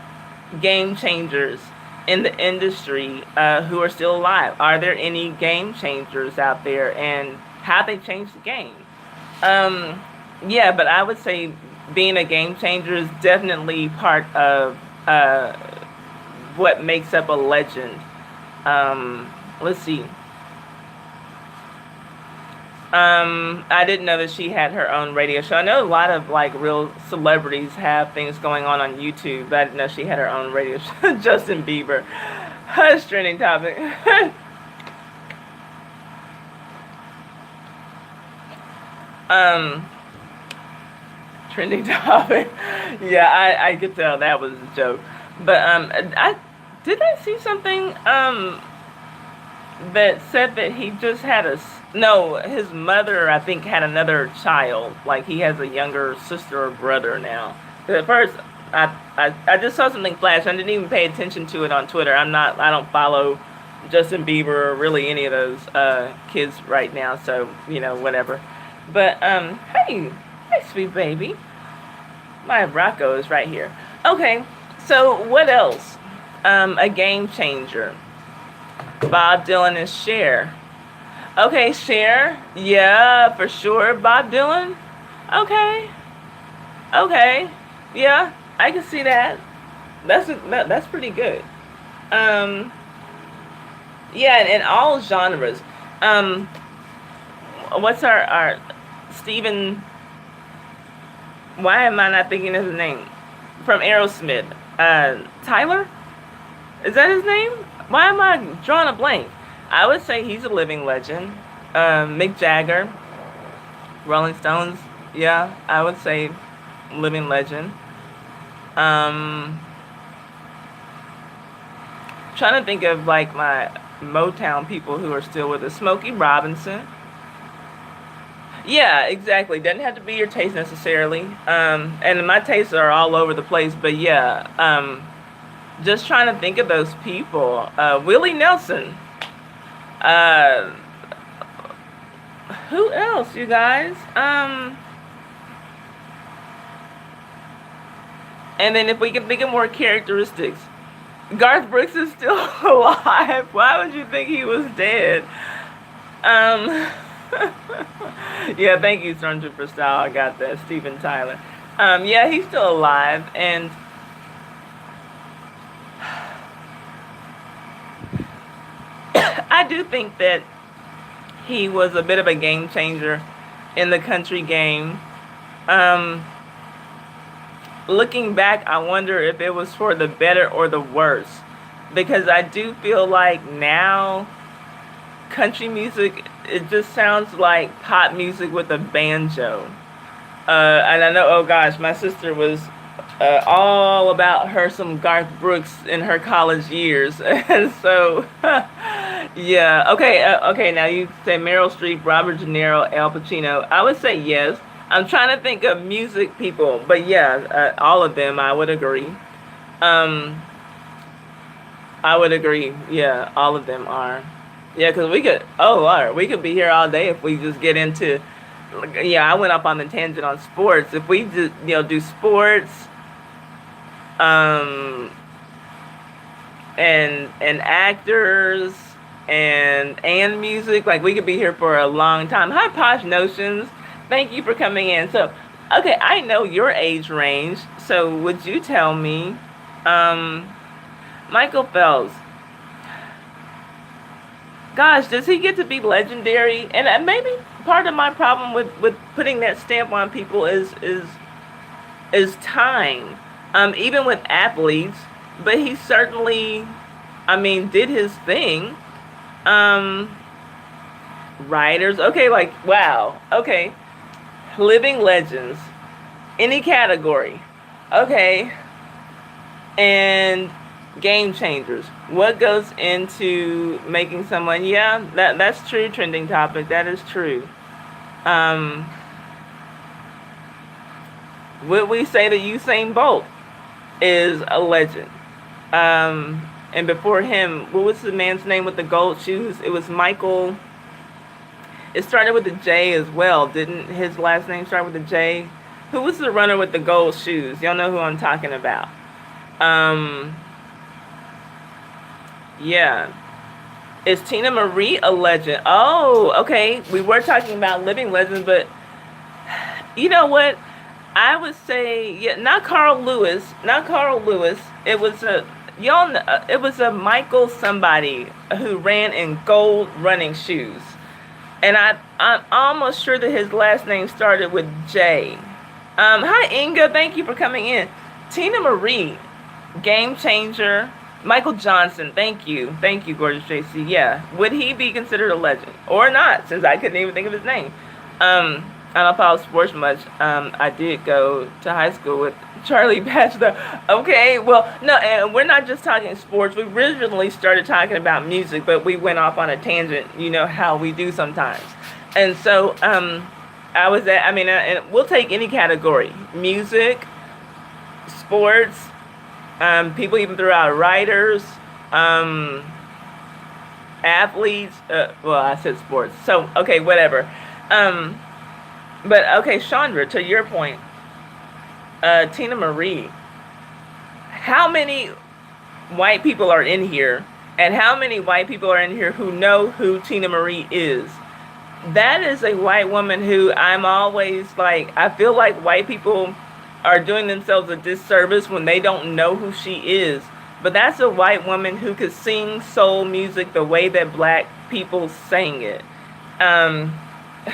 game changers in the industry who are still alive? Are there any game changers out there, and how they changed the game? Yeah, but I would say being a game changer is definitely part of what makes up a legend. Let's see. I didn't know that she had her own radio show. I know a lot of like real celebrities have things going on YouTube, but I didn't know she had her own radio show. Justin Bieber. Hush, trending topic. Trending topic. Yeah, I could tell that was a joke. But I see something that said that he just had no, his mother, I think, had another child. Like, he has a younger sister or brother now. But at first, I just saw something flash. I didn't even pay attention to it on Twitter. I don't follow Justin Bieber or really any of those kids right now. So, whatever. But, hey, sweet baby. My Rocco is right here. Okay, so what else? A game changer. Bob Dylan and Cher. Okay, Cher. Yeah, for sure. Bob Dylan. Okay. Yeah, I can see that. That's pretty good. Yeah, in all genres. What's our Steven? Why am I not thinking of his name? From Aerosmith. Tyler? Is that his name? Why am I drawing a blank? I would say he's a living legend. Mick Jagger. Rolling Stones. Yeah, I would say living legend. Trying to think of like my Motown people who are still with us. Smokey Robinson. Yeah, exactly. Doesn't have to be your taste necessarily. And my tastes are all over the place, but yeah. Just trying to think of those people. Willie Nelson. Who else, you guys? And then if we can think of more characteristics. Garth Brooks is still alive. Why would you think he was dead? Yeah, thank you, Stormtrooper Style. I got that. Steven Tyler. Yeah, he's still alive, and I do think that he was a bit of a game changer in the country game. Looking back, I wonder if it was for the better or the worse, because I do feel like now country music, it just sounds like pop music with a banjo. And I know, oh gosh, my sister was all about her some Garth Brooks in her college years. And so, yeah. Okay, now you say Meryl Streep, Robert De Niro, Al Pacino. I would say yes. I'm trying to think of music people, but yeah, all of them, I would agree. I would agree. Yeah, all of them are. Yeah, because we could be here all day if we just get into, yeah, I went up on the tangent on sports. If we just, do sports, and actors, and music, like we could be here for a long time. Hi, Posh Notions. Thank you for coming in. So, okay, I know your age range. So, would you tell me, Michael Phelps? Gosh, does he get to be legendary? And maybe part of my problem with putting that stamp on people is time. Even with athletes, but he certainly I mean, did his thing. Um, Writers. Okay, like, wow. Okay. Living legends. Any category. Okay. And game changers. What goes into making someone, yeah, that's true, trending topic. That is true. Um, would we say that Usain Bolt is a legend? And before him, what was the man's name with the gold shoes? It was Michael. It started with a J as well. Didn't his last name start with a J? Who was the runner with the gold shoes? Y'all know who I'm talking about. Um, yeah. Is Tina Marie a legend? Oh, okay. We were talking about living legends, but you know what? I would say, yeah, not Carl Lewis, not Carl Lewis. It was a y'all. It was a Michael somebody who ran in gold running shoes, and I'm almost sure that his last name started with J. Hi Inga, thank you for coming in. Tina Marie, game changer. Michael Johnson, thank you, gorgeous JC. Yeah, would he be considered a legend or not? Since I couldn't even think of his name. I don't follow sports much. I did go to high school with Charlie Batchelor. Okay, well, no, and we're not just talking sports. We originally started talking about music, but we went off on a tangent. You know how we do sometimes. And so, I was at. I mean, and we'll take any category: music, sports. People even threw out writers, athletes. Well, I said sports. So okay, whatever. Um, but okay, Chandra, to your point, Tina Marie. How many white people are in here, and how many white people are in here who know who Tina Marie is? That is a white woman who I'm always like, I feel like white people are doing themselves a disservice when they don't know who she is. But that's a white woman who could sing soul music the way that black people sang it. Um,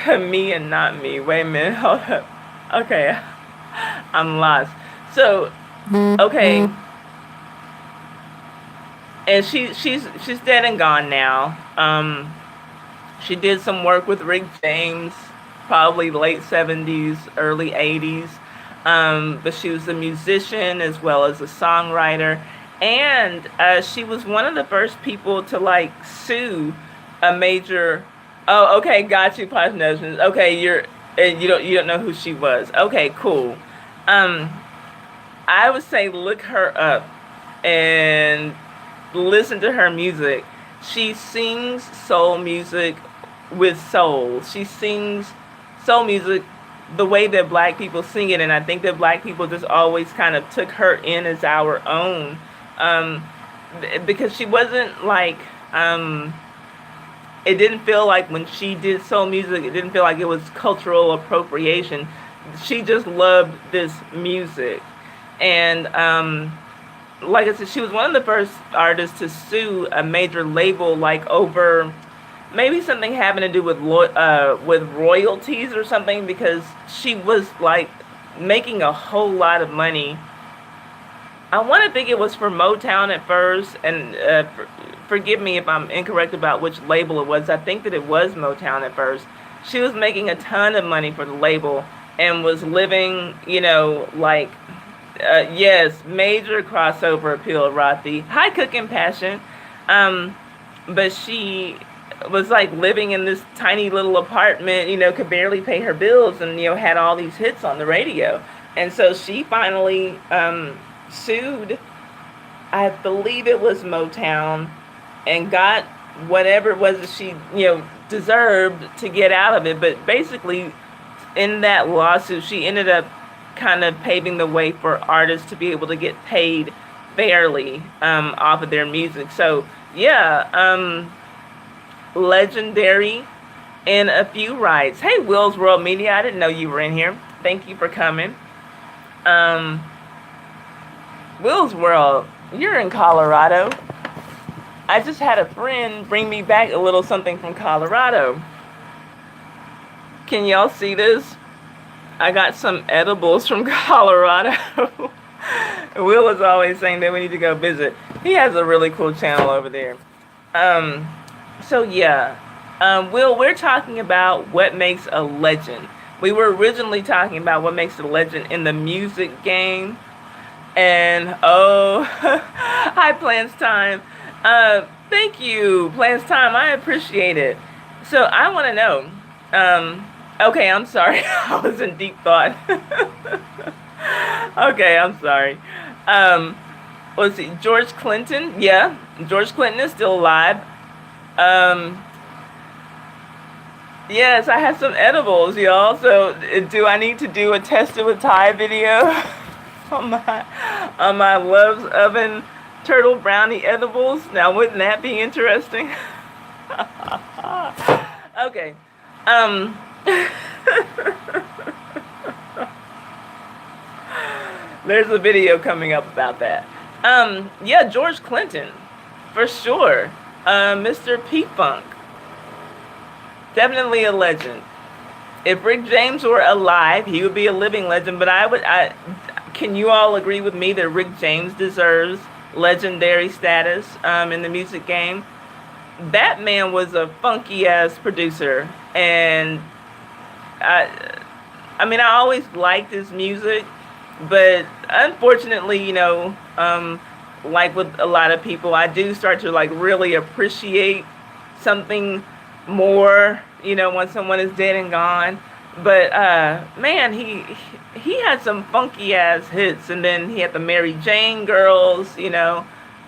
me and not me. Wait a minute. Hold up. Okay. I'm lost. So, okay. And she's dead and gone now. She did some work with Rick James, probably late 70s, early 80s. But she was a musician as well as a songwriter. And she was one of the first people to like sue a major. Oh, okay, got you, Posh Notions. Okay, you don't know who she was. Okay, cool. Um, I would say look her up and listen to her music. She sings soul music with soul. She sings soul music the way that black people sing it, and I think that black people just always kind of took her in as our own, um, because she wasn't like, it didn't feel like when she did soul music, it didn't feel like it was cultural appropriation. She just loved this music, and like I said, she was one of the first artists to sue a major label, like over maybe something having to do with royalties or something, because she was like making a whole lot of money. I want to think it was for Motown at first, and forgive me if I'm incorrect about which label it was. I think that it was Motown at first. She was making a ton of money for the label and was living, like, yes, major crossover appeal, Rothy. Hi, Cooking Passion. But she was like living in this tiny little apartment, could barely pay her bills, and had all these hits on the radio. And so she finally sued, I believe it was Motown, and got whatever it was that she deserved to get out of it. But basically, in that lawsuit, she ended up kind of paving the way for artists to be able to get paid fairly off of their music. So yeah, legendary in a few rights. Hey, Will's World Media, I didn't know you were in here. Thank you for coming. Will's World, you're in Colorado. I just had a friend bring me back a little something from Colorado. Can y'all see this? I got some edibles from Colorado. Will is always saying that we need to go visit. He has a really cool channel over there. Um, so yeah, Will, we're talking about what makes a legend. We were originally talking about what makes a legend in the music game, and oh, hi, Plans Time. Thank you, Plans Time. I appreciate it. So I want to know. Okay, I'm sorry. I was in deep thought. Okay, I'm sorry. Um, let's see. George Clinton. Yeah, George Clinton is still alive. Um, yes, I have some edibles, y'all. So, do I need to do a tested with Thai video on my Love's Oven turtle brownie edibles? Now, wouldn't that be interesting? Okay. Um. There's a video coming up about that. Yeah, George Clinton, for sure. Mr. P Funk, definitely a legend. If Rick James were alive, he would be a living legend. But can you all agree with me that Rick James deserves legendary status in the music game? That man was a funky ass producer, and I, I mean, I always liked his music, but unfortunately, like with a lot of people, I do start to like really appreciate something more, when someone is dead and gone. But man, he had some funky ass hits, and then he had the Mary Jane Girls,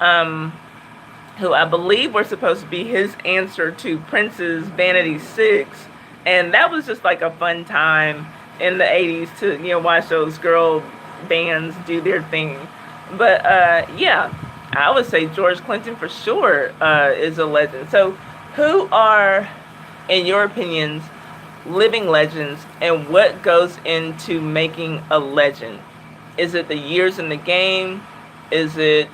um, who I believe were supposed to be his answer to Prince's Vanity Six, and that was just like a fun time in the '80s to watch those girl bands do their thing. But yeah, I would say George Clinton for sure is a legend. So, who are, in your opinions, living legends, and what goes into making a legend? Is it the years in the game? Is it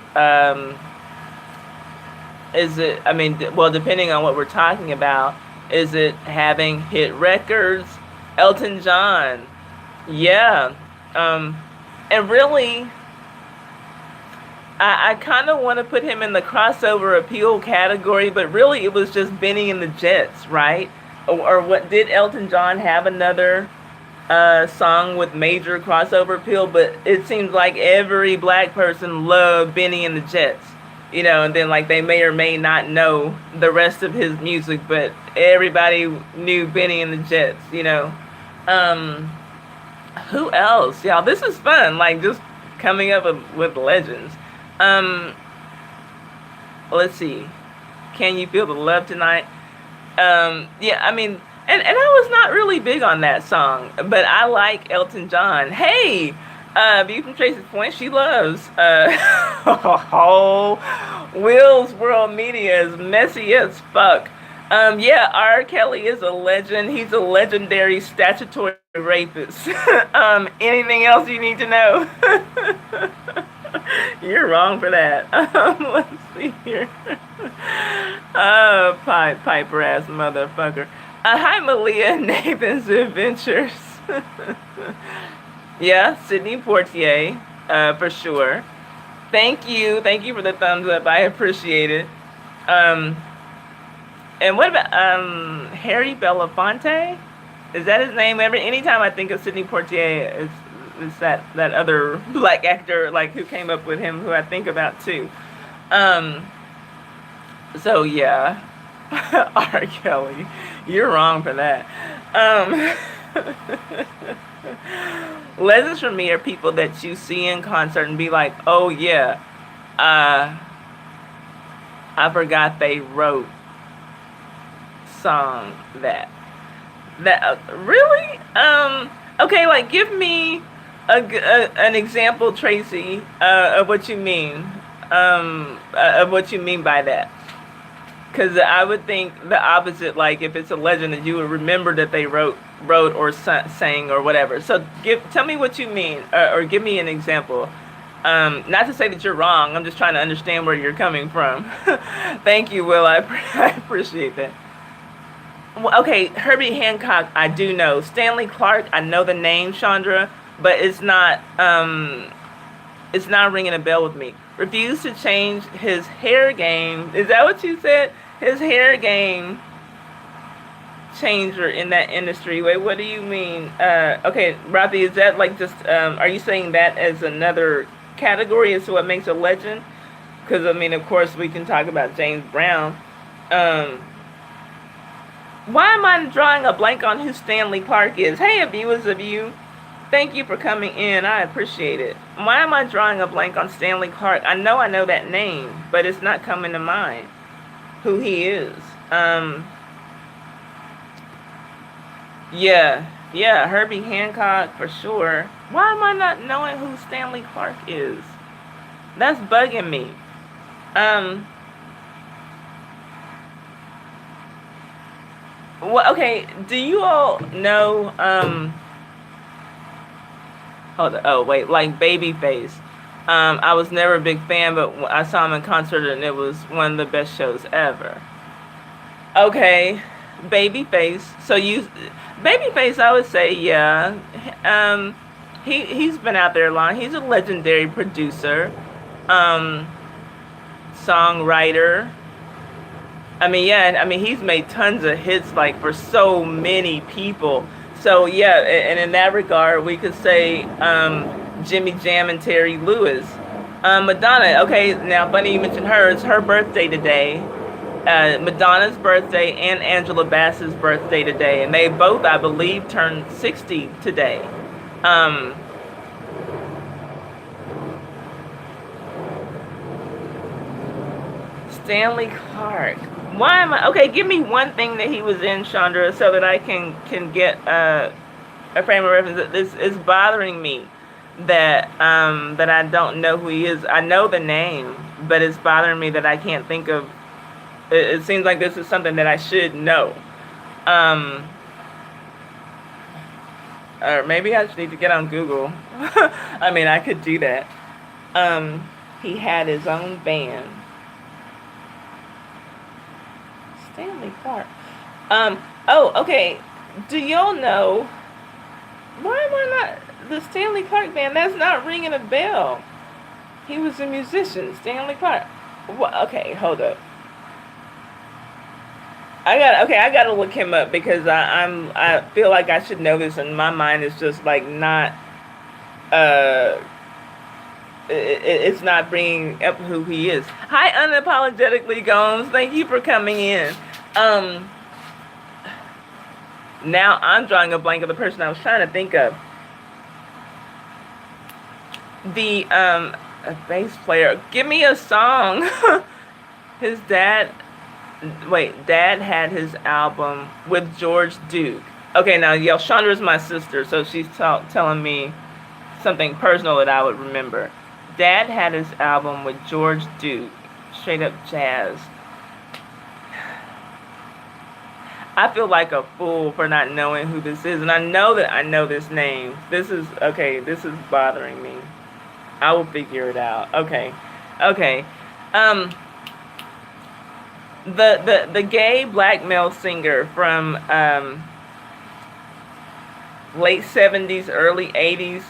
I mean, well, depending on what we're talking about, is it having hit records? Elton John, yeah. And really, I kind of want to put him in the crossover appeal category, but really it was just Benny and the Jets, right? Or what, did Elton John have another song with major crossover appeal? But it seems like every black person loved Benny and the Jets, and then like they may or may not know the rest of his music, but everybody knew Benny and the Jets. Who else? Y'all, this is fun. Like just coming up with legends. Let's see. Can you feel the love tonight? Yeah, I mean, and I was not really big on that song, but I like Elton John. Hey, View from Tracy's Point, she loves. Oh, Will's World Media is messy as fuck. Yeah, R. Kelly is a legend. He's a legendary statutory rapist. Anything else you need to know? You're wrong for that. Let's see here. Oh, piper ass motherfucker. Hi, Malia, Nathan's Adventures. Yeah, Sidney Poitier, for sure. Thank you for the thumbs up. I appreciate it. And what about Harry Belafonte? Is that his name? Anytime I think of Sidney Poitier, it's that other black actor like who came up with him who I think about too. So yeah, R. Kelly, you're wrong for that. Legends for me are people that you see in concert and be like, oh yeah, I forgot they wrote song that really okay, like give me an example, Tracy, of what you mean by that, because I would think the opposite, like if it's a legend that you would remember that they wrote or sang or whatever. So tell me what you mean, or give me an example. Not to say that you're wrong, I'm just trying to understand where you're coming from. Thank you, Will. I appreciate that. Okay, Herbie Hancock, I do know. Stanley Clarke, I know the name, Chandra, but it's not ringing a bell with me. refused to change his hair game. Is that what you said? His hair game changer in that industry. Wait, what do you mean? Okay, Rafi, is that like just, are you saying that as another category as to what makes a legend? Because, I mean, of course, we can talk about James Brown. Um, why am I drawing a blank on who Stanley Clark is? Hey, viewers of you. Thank you for coming in. I appreciate it. Why am I drawing a blank on Stanley Clark? I know that name, but it's not coming to mind who he is. Yeah, Herbie Hancock for sure. Why am I not knowing who Stanley Clark is? That's bugging me. Well, okay, do you all know, hold on, oh, wait, like Babyface? I was never a big fan, but I saw him in concert and it was one of the best shows ever. Okay, Babyface. Babyface, I would say, yeah. He's been out there long. He's a legendary producer, um, songwriter. I mean, yeah, I mean, he's made tons of hits, like, for so many people. So, yeah, and in that regard, we could say, Jimmy Jam and Terry Lewis. Madonna, okay, now, funny you mentioned her. It's her birthday today. Madonna's birthday and Angela Bassett's birthday today. And they both, I believe, turned 60 today. Um, Stanley Clark. Why am I okay? Give me one thing that he was in, Chandra, so that I can get a frame of reference. This is bothering me that I don't know who he is. I know the name, but it's bothering me that I can't think of. It seems like this is something that I should know. Um, or maybe I just need to get on Google. I mean, I could do that. He had his own band. Stanley Clark. Oh, okay. Do y'all know, why am I not, the Stanley Clark band? That's not ringing a bell. He was a musician, Stanley Clark. What? Okay, hold up. I gotta look him up because I feel like I should know this, and my mind is just like not, uh, it's not bringing up who he is. Hi, unapologetically Gomes. Thank you for coming in. Um, Now I'm drawing a blank of the person I was trying to think of. The a bass player. Give me a song. His dad. Wait, Dad had his album with George Duke. Okay, now Chandra's my sister, so she's telling me something personal that I would remember. Dad had his album with George Duke. Straight up jazz. I feel like a fool for not knowing who this is, and I know that I know this name. This is bothering me. I will figure it out. Okay. Um, the gay black male singer from late 70s, early 80s.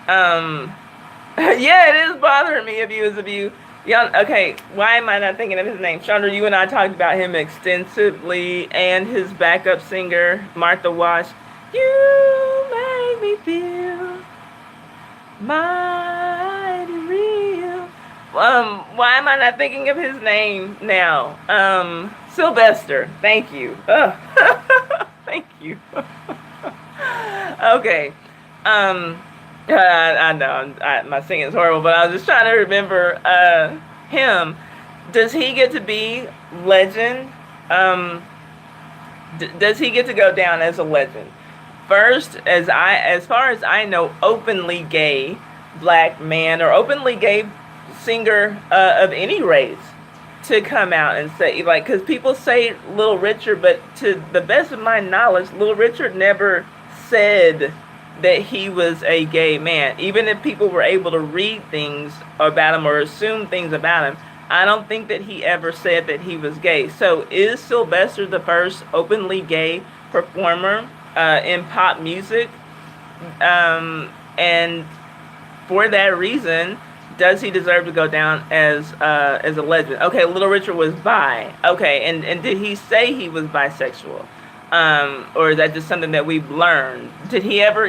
Yeah, it is bothering me. Of you. Yeah, okay, why am I not thinking of his name? Chandra, you and I talked about him extensively, and his backup singer, Martha Wash. You make me feel mighty real. Why am I not thinking of his name now? Sylvester. Thank you. Thank you. Okay. I know my singing is horrible, but I was just trying to remember him. Does he get to be legend? Does he get to go down as a legend? First, as far as I know, openly gay black man or openly gay singer of any race to come out and say, like, because people say Little Richard, but to the best of my knowledge, Little Richard never said that he was a gay man. Even if people were able to read things about him or assume things about him, I don't think that he ever said that he was gay. So is Sylvester the first openly gay performer in pop music? And for that reason, Does he deserve to go down as a legend? Okay, Little Richard was bi. Okay, and did he say he was bisexual? Or is that just something that we've learned? Did he ever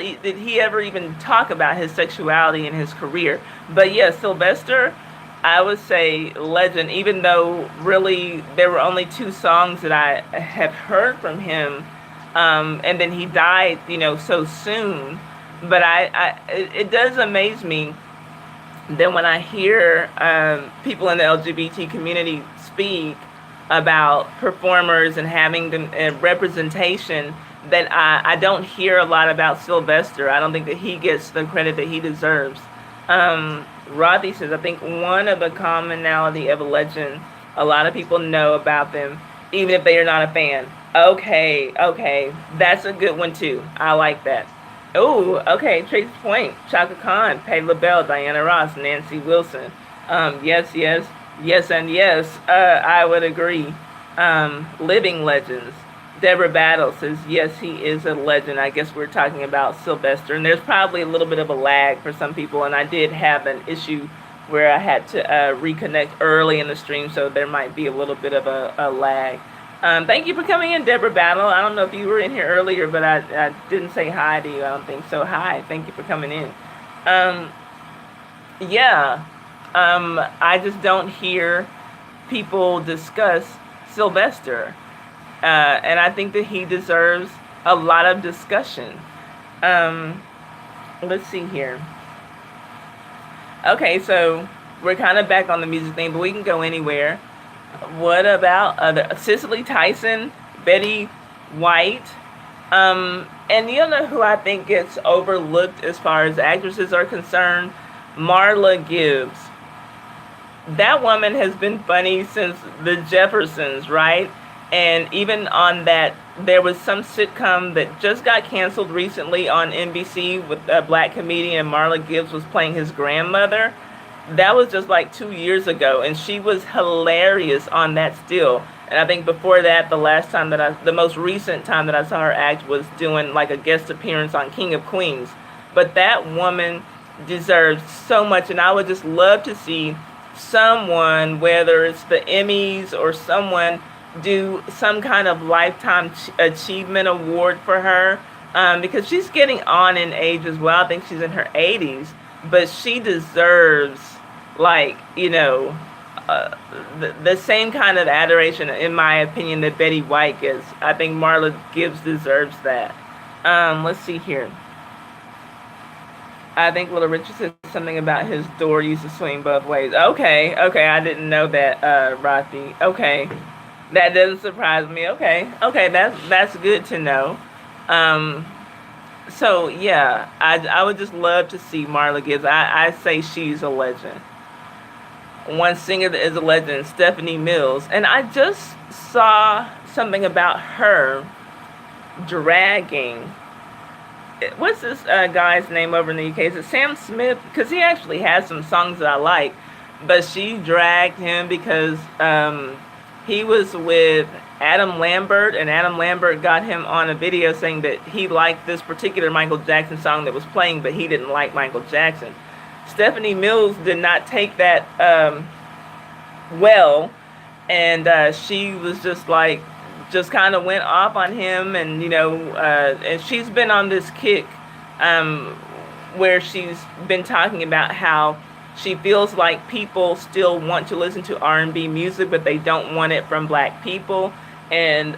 even talk about his sexuality in his career? But yes, Sylvester, I would say legend. Even though really there were only two songs that I have heard from him, and then he died, so soon. But it does amaze me then when I hear people in the LGBT community speak about performers and having representation, that I don't hear a lot about Sylvester. I don't think that he gets the credit that he deserves. Rothy says, I think one of the commonality of a legend, a lot of people know about them, even if they are not a fan. Okay, that's a good one too. I like that. Oh, okay. Trace Point, Chaka Khan, Patti LaBelle, Diana Ross, Nancy Wilson. Yes, and yes. I would agree. Living legends. Deborah Battle says, yes, he is a legend. I guess we're talking about Sylvester. And there's probably a little bit of a lag for some people. And I did have an issue where I had to reconnect early in the stream. So there might be a little bit of a lag. Thank you for coming in, Deborah Battle. I don't know if you were in here earlier, but I didn't say hi to you. I don't think so. Hi. Thank you for coming in. Yeah. I just don't hear people discuss Sylvester. And I think that he deserves a lot of discussion. Let's see here. Okay, so we're kind of back on the music thing, but we can go anywhere. What about Cicely Tyson, Betty White? And you know who I think gets overlooked as far as actresses are concerned? Marla Gibbs. That woman has been funny since the Jeffersons, right? And even on that, there was some sitcom that just got canceled recently on NBC with a black comedian, and Marla Gibbs was playing his grandmother. That was just like 2 years ago, and she was hilarious on that still. And I think before that, the most recent time that I saw her act was doing like a guest appearance on King of Queens. But that woman deserves so much, and I would just love to see someone, whether it's the Emmys or someone, do some kind of lifetime achievement award for her, because she's getting on in age as well. I think she's in her 80s, but she deserves, like, the same kind of adoration, in my opinion, that Betty White gets. I think Marla Gibbs deserves that. Let's see here. I think Little Richard said something about his door used to swing both ways. Okay, I didn't know that, Rothy. Okay, that doesn't surprise me. Okay, that's good to know. So yeah, I would just love to see Marla Gibbs. I say she's a legend. One singer that is a legend, Stephanie Mills, and I just saw something about her dragging. What's this guy's name over in the UK? Is it Sam Smith? Because he actually has some songs that I like, but she dragged him because he was with Adam Lambert, and Adam Lambert got him on a video saying that he liked this particular Michael Jackson song that was playing, but he didn't like Michael Jackson. Stephanie Mills did not take that well, and she was just kind of went off on him, and and she's been on this kick where she's been talking about how she feels like people still want to listen to R&B music, but they don't want it from black people. And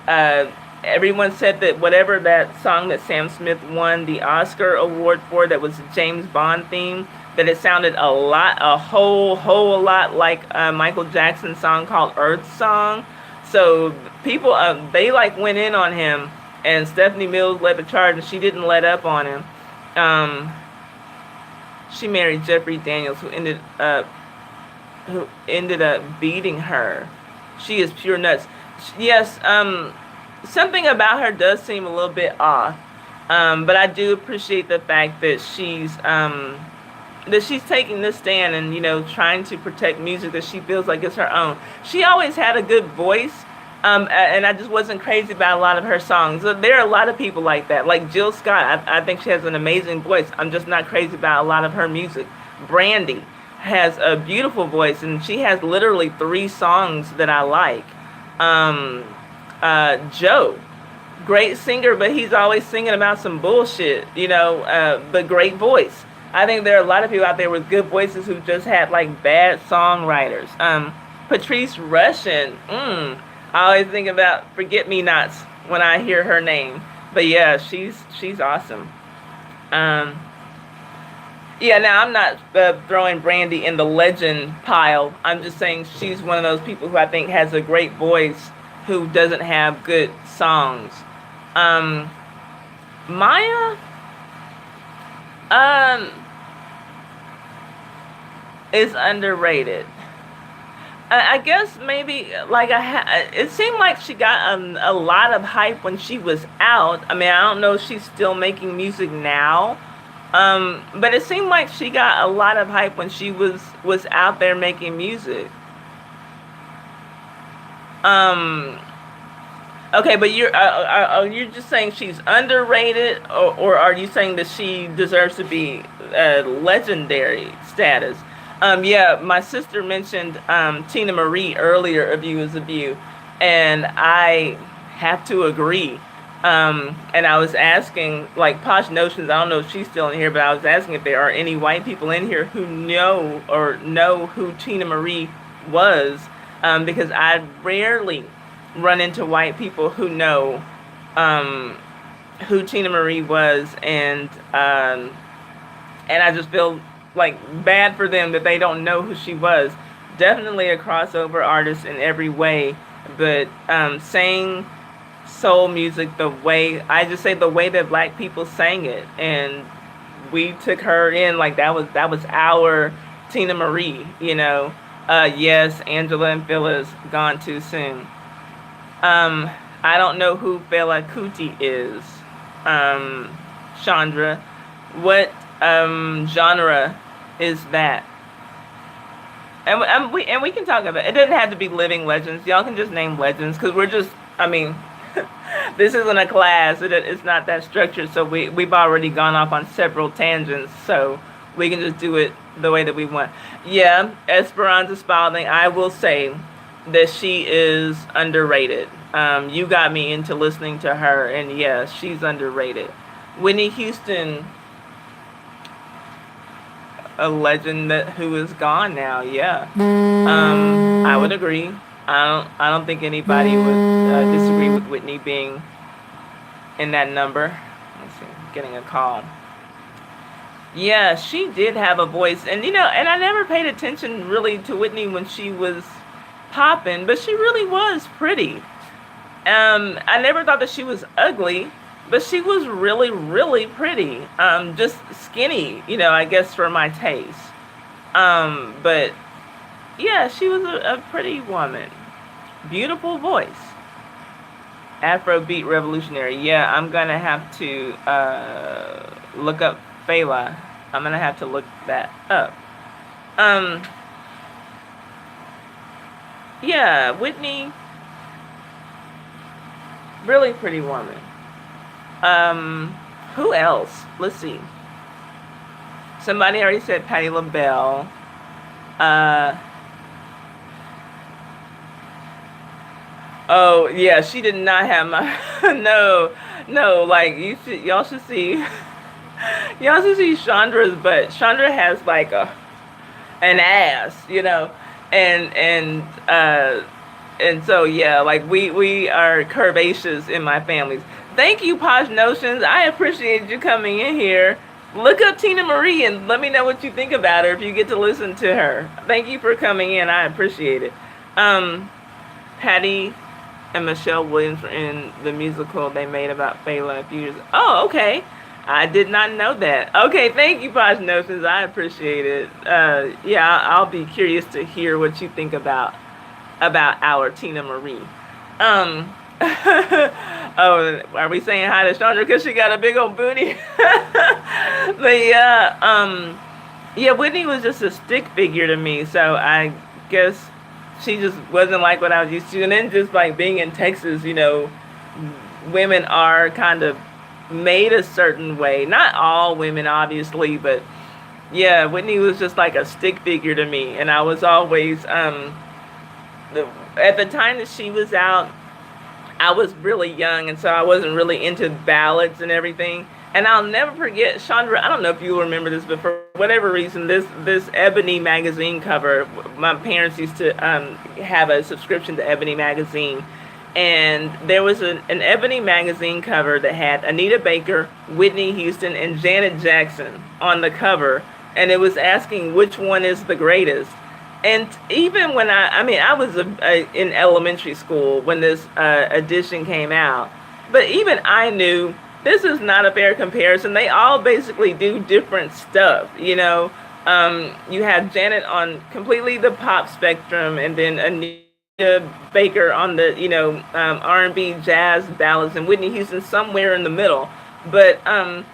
everyone said that whatever that song that Sam Smith won the Oscar award for, that was the James Bond theme, that it sounded a whole lot like Michael Jackson's song called Earth Song. So people, they went in on him, and Stephanie Mills led the charge, and she didn't let up on him. She married Jeffrey Daniels, who ended up beating her. She is pure nuts. Yes, something about her does seem a little bit off, but I do appreciate the fact that she's taking this stand and trying to protect music that she feels like is her own. She always had a good voice, and I just wasn't crazy about a lot of her songs. There are a lot of people like that, like Jill Scott. I think she has an amazing voice. I'm just not crazy about a lot of her music. Brandy. has a beautiful voice, and she has literally three songs that I like. Um, Joe, great singer, but he's always singing about some bullshit, but great voice. I think there are a lot of people out there with good voices who just had like bad songwriters. Patrice Rushen, I always think about Forget Me Nots when I hear her name. But yeah, she's awesome. Um, yeah, now I'm not throwing Brandy in the legend pile. I'm just saying she's one of those people who I think has a great voice who doesn't have good songs. Um, Maya, um, is underrated. I guess maybe like it seemed like she got a lot of hype when she was out. I mean, I don't know if she's still making music now. But it seemed like she got a lot of hype when she was out there making music. Um, okay, but you're just saying she's underrated, or are you saying that she deserves to be legendary status? Yeah, my sister mentioned Tina Marie earlier of You Is a View, and I have to agree. And I was asking, like, Posh Notions, I don't know if she's still in here, but I was asking if there are any white people in here who know who Tina Marie was, because I rarely run into white people who know um, who Tina Marie was, and I just feel like bad for them that they don't know who she was. Definitely a crossover artist in every way, but saying soul music the way I just say the way that black people sang it, and we took her in like that was our Tina Marie. Yes, Angela and Phyllis gone too soon. I don't know who Fela Kuti is. Chandra, what genre is that? And we can talk about it. It doesn't have to be living legends. Y'all can just name legends because we're just. I mean, this isn't a class. It's not that structured. So we've already gone off on several tangents. So we can just do it the way that we want. Yeah, Esperanza Spalding. I will say that she is underrated. You got me into listening to her, and yeah, she's underrated. Whitney Houston, a legend who is gone now. Yeah, I would agree. I don't think anybody would disagree with Whitney being in that number. Let's see, getting a call. Yeah, she did have a voice, and I never paid attention really to Whitney when she was popping, but she really was pretty. I never thought that she was ugly, but she was really, really pretty. Just skinny, I guess for my taste. But yeah, she was a pretty woman. Beautiful voice. Afrobeat revolutionary. Yeah, I'm gonna have to look up Fela. I'm gonna have to look that up. Um, yeah, Whitney, really pretty woman. Um, who else? Let's see. Somebody already said Patti LaBelle. Uh, oh yeah, she did not have my no, no. Like y'all should see Chandra's butt. Chandra has like an ass, and and so yeah, like we are curvaceous in my families. Thank you, Posh Notions. I appreciate you coming in here. Look up Tina Marie and let me know what you think about her if you get to listen to her. Thank you for coming in. I appreciate it. Um, Patty and Michelle Williams were in the musical they made about Fela a few years. Oh, okay. I did not know that. Okay, thank you, Posh Notions. I appreciate it. Yeah, I'll be curious to hear what you think about our Tina Marie. Um, oh, are we saying hi to Chandra because she got a big old booty? But yeah, yeah, Whitney was just a stick figure to me, so I guess she just wasn't like what I was used to. And then just like being in Texas, women are kind of made a certain way. Not all women, obviously, but Yeah, Whitney was just like a stick figure to me, and I was always the at the time that she was out, I was really young, and so I wasn't really into ballads and everything. And I'll never forget, Chandra. I don't know if you remember this, but for whatever reason, this Ebony magazine cover, my parents used to have a subscription to Ebony magazine, and there was an Ebony magazine cover that had Anita Baker, Whitney Houston, and Janet Jackson on the cover, and it was asking which one is the greatest. And even when I mean, I was in elementary school when this edition came out, but even I knew this is not a fair comparison. They all basically do different stuff, you know. You have Janet on completely the pop spectrum, and then Anita Baker on the, you know, R&B, jazz, ballads, and Whitney Houston somewhere in the middle. But and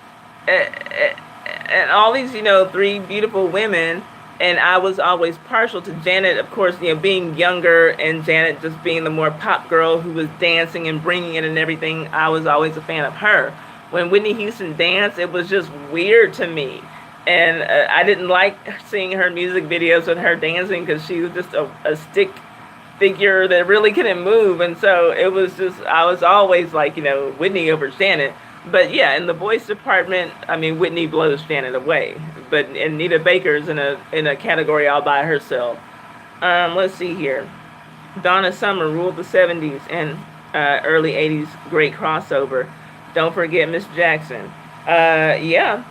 all these, you know, three beautiful women, and I was always partial to Janet, of course, you know, being younger, and Janet just being the more pop girl who was dancing and bringing it and everything. I was always a fan of her. When Whitney Houston danced, it was just weird to me, and I didn't like seeing her music videos with her dancing because she was just a stick figure that really couldn't move, and so it was just, I was always like, you know, Whitney over Janet. But yeah, in the voice department, I mean, Whitney blows Janet away. But Anita Baker's in a category all by herself. Let's see here. Donna Summer ruled the 70s and early 80s. Great crossover. Don't forget Miss Jackson. Yeah.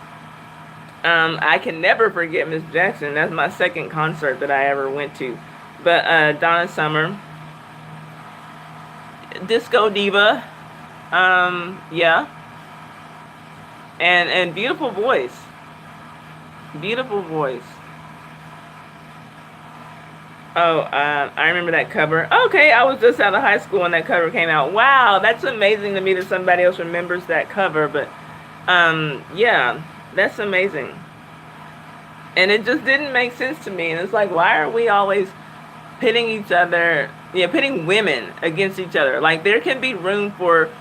I can never forget Miss Jackson. That's my second concert that I ever went to. But Donna Summer. Disco Diva. Yeah. And beautiful voice. Beautiful voice. Oh, I remember that cover. Okay, I was just out of high school when that cover came out. Wow, that's amazing to me that somebody else remembers that cover. But, yeah, that's amazing. And it just didn't make sense to me. And it's like, why are we always pitting each other, you know, pitting women against each other? Like, there can be room for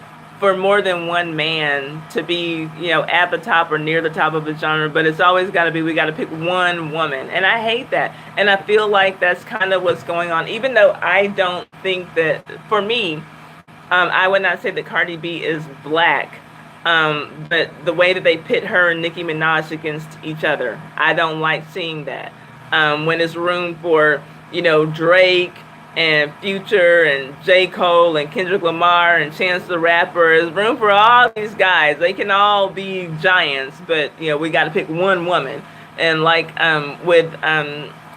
more than one man to be, you know, at the top or near the top of a genre, but it's always got to be, we got to pick one woman. And I hate that. And I feel like that's kind of what's going on, even though I don't think that, for me, I would not say that Cardi B is black, but the way that they pit her and Nicki Minaj against each other, I don't like seeing that. When there's room for, you know, Drake and Future and J. Cole and Kendrick Lamar and Chance the Rapper, there's room for all these guys. They can all be giants, but, you know, we got to pick one woman. And like with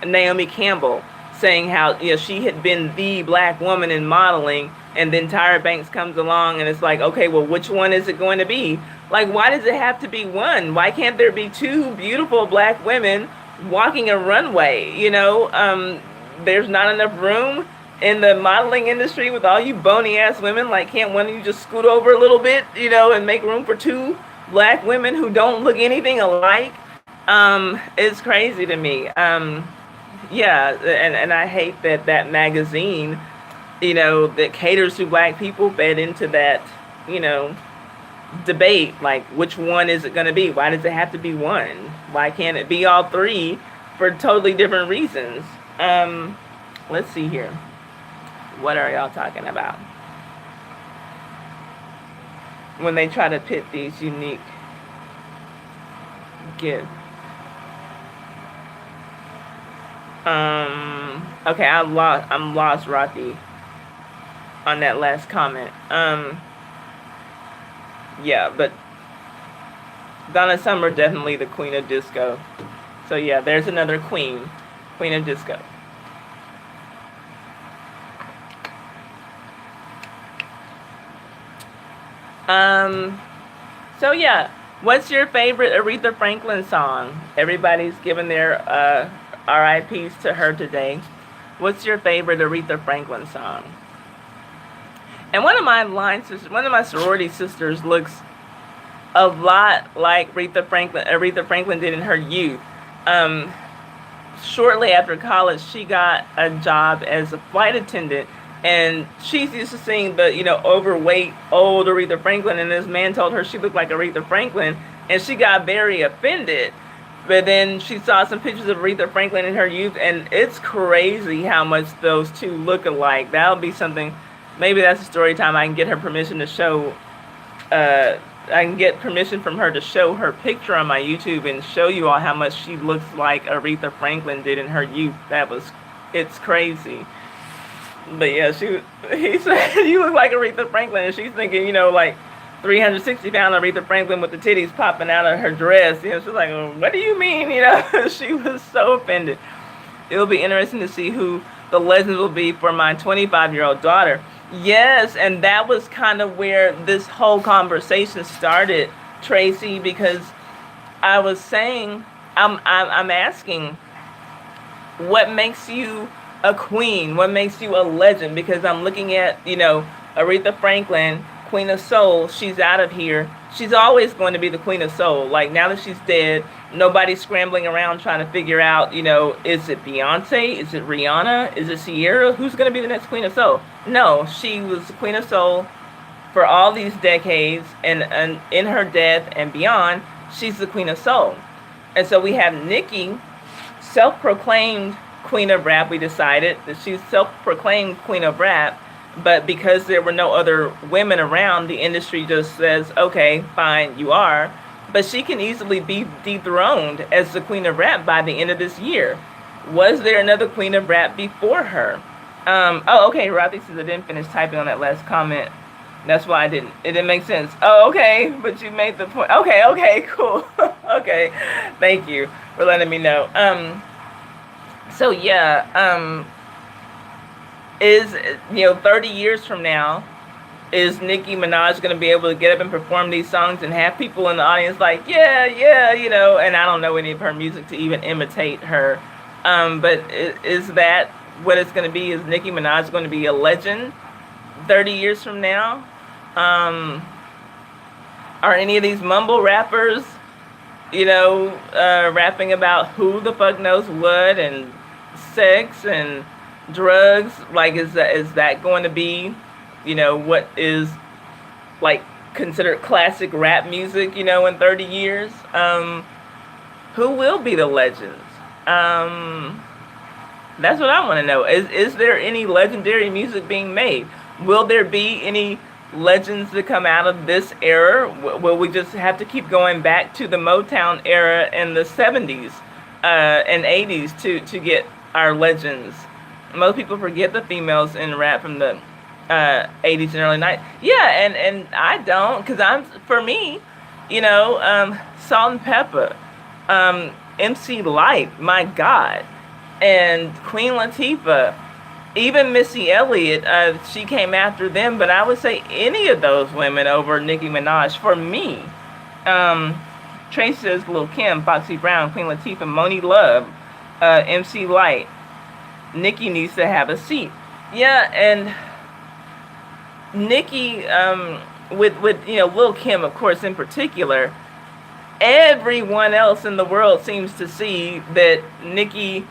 Naomi Campbell saying how, you know, she had been the black woman in modeling, and then Tyra Banks comes along and it's like, okay, well, which one is it going to be? Like, why does it have to be one? Why can't there be two beautiful black women walking a runway? You know, there's not enough room in the modeling industry with all you bony ass women. Like, can't one of you just scoot over a little bit, you know, and make room for two black women who don't look anything alike? It's crazy to me. Yeah, and I hate that magazine, you know, that caters to black people fed into that, you know, debate. Like, which one is it going to be? Why does it have to be one? Why can't it be all three for totally different reasons? Let's see here. What are y'all talking about when they try to pit these unique gifts? Okay, I'm lost, Rocky, on that last comment. Yeah, but Donna Summer definitely the queen of disco. So yeah, there's another queen of disco. So yeah, what's your favorite Aretha Franklin song? Everybody's giving their RIPs to her today. What's your favorite Aretha Franklin song? And one of my sorority sisters looks a lot like Aretha Franklin did in her youth. Shortly after college, she got a job as a flight attendant, and she's used to seeing the, you know, overweight old Aretha Franklin, and this man told her she looked like Aretha Franklin, and she got very offended. But then she saw some pictures of Aretha Franklin in her youth, and it's crazy how much those two look alike. That'll be something. Maybe that's a story time. I can get her permission to show. I can get permission from her to show her picture on my YouTube and show you all how much she looks like Aretha Franklin did in her youth. It's crazy. But yeah, he said you look like Aretha Franklin, and she's thinking, like 360-pound Aretha Franklin with the titties popping out of her dress. She's like, what do you mean? She was so offended. It'll be interesting to see who the legends will be for my 25-year-old daughter. Yes, and that was kind of where this whole conversation started, Tracy, because I was saying, I'm asking, what makes you a queen? What makes you a legend? Because I'm looking at, Aretha Franklin, Queen of Soul. She's out of here. She's always going to be the Queen of Soul. Like, now that she's dead, nobody's scrambling around trying to figure out, is it Beyonce? Is it Rihanna? Is it Sierra? Who's going to be the next Queen of Soul? No, she was the Queen of Soul for all these decades, and in her death and beyond, she's the Queen of Soul. And so we have Nicki, self-proclaimed Queen of Rap. We decided that she's self-proclaimed Queen of Rap, but because there were no other women around, the industry just says, okay, fine, you are. But she can easily be dethroned as the Queen of Rap by the end of this year. Was there another Queen of Rap before her? Okay, Rothy says I didn't finish typing on that last comment. That's why it didn't make sense. Oh, okay, but you made the point. Okay, cool. Okay, thank you for letting me know. So yeah, is 30 years from now, is Nicki Minaj going to be able to get up and perform these songs and have people in the audience like, yeah, and I don't know any of her music to even imitate her. But is that what it's going to be? Is Nicki Minaj going to be a legend 30 years from now? Are any of these mumble rappers, rapping about who the fuck knows what and sex and drugs? Like, is that going to be, what is like considered classic rap music, in 30 years? Who will be the legends? That's what I want to know. Is there any legendary music being made? Will there be any legends that come out of this era? Will we just have to keep going back to the Motown era in the 70s and 80s to get our legends? Most people forget the females in rap from the 80s and early 90s. Yeah, and I don't, because for me, Salt and Pepper, MC Lyte, my God, and Queen Latifah, even Missy Elliott, she came after them, but I would say any of those women over Nicki Minaj for me. Tracy says Lil' Kim, Foxy Brown, Queen Latifah, Moni Love, MC Lyte. Nicki needs to have a seat. Yeah, and Nicki, with Lil' Kim, of course, in particular, everyone else in the world seems to see that Nicki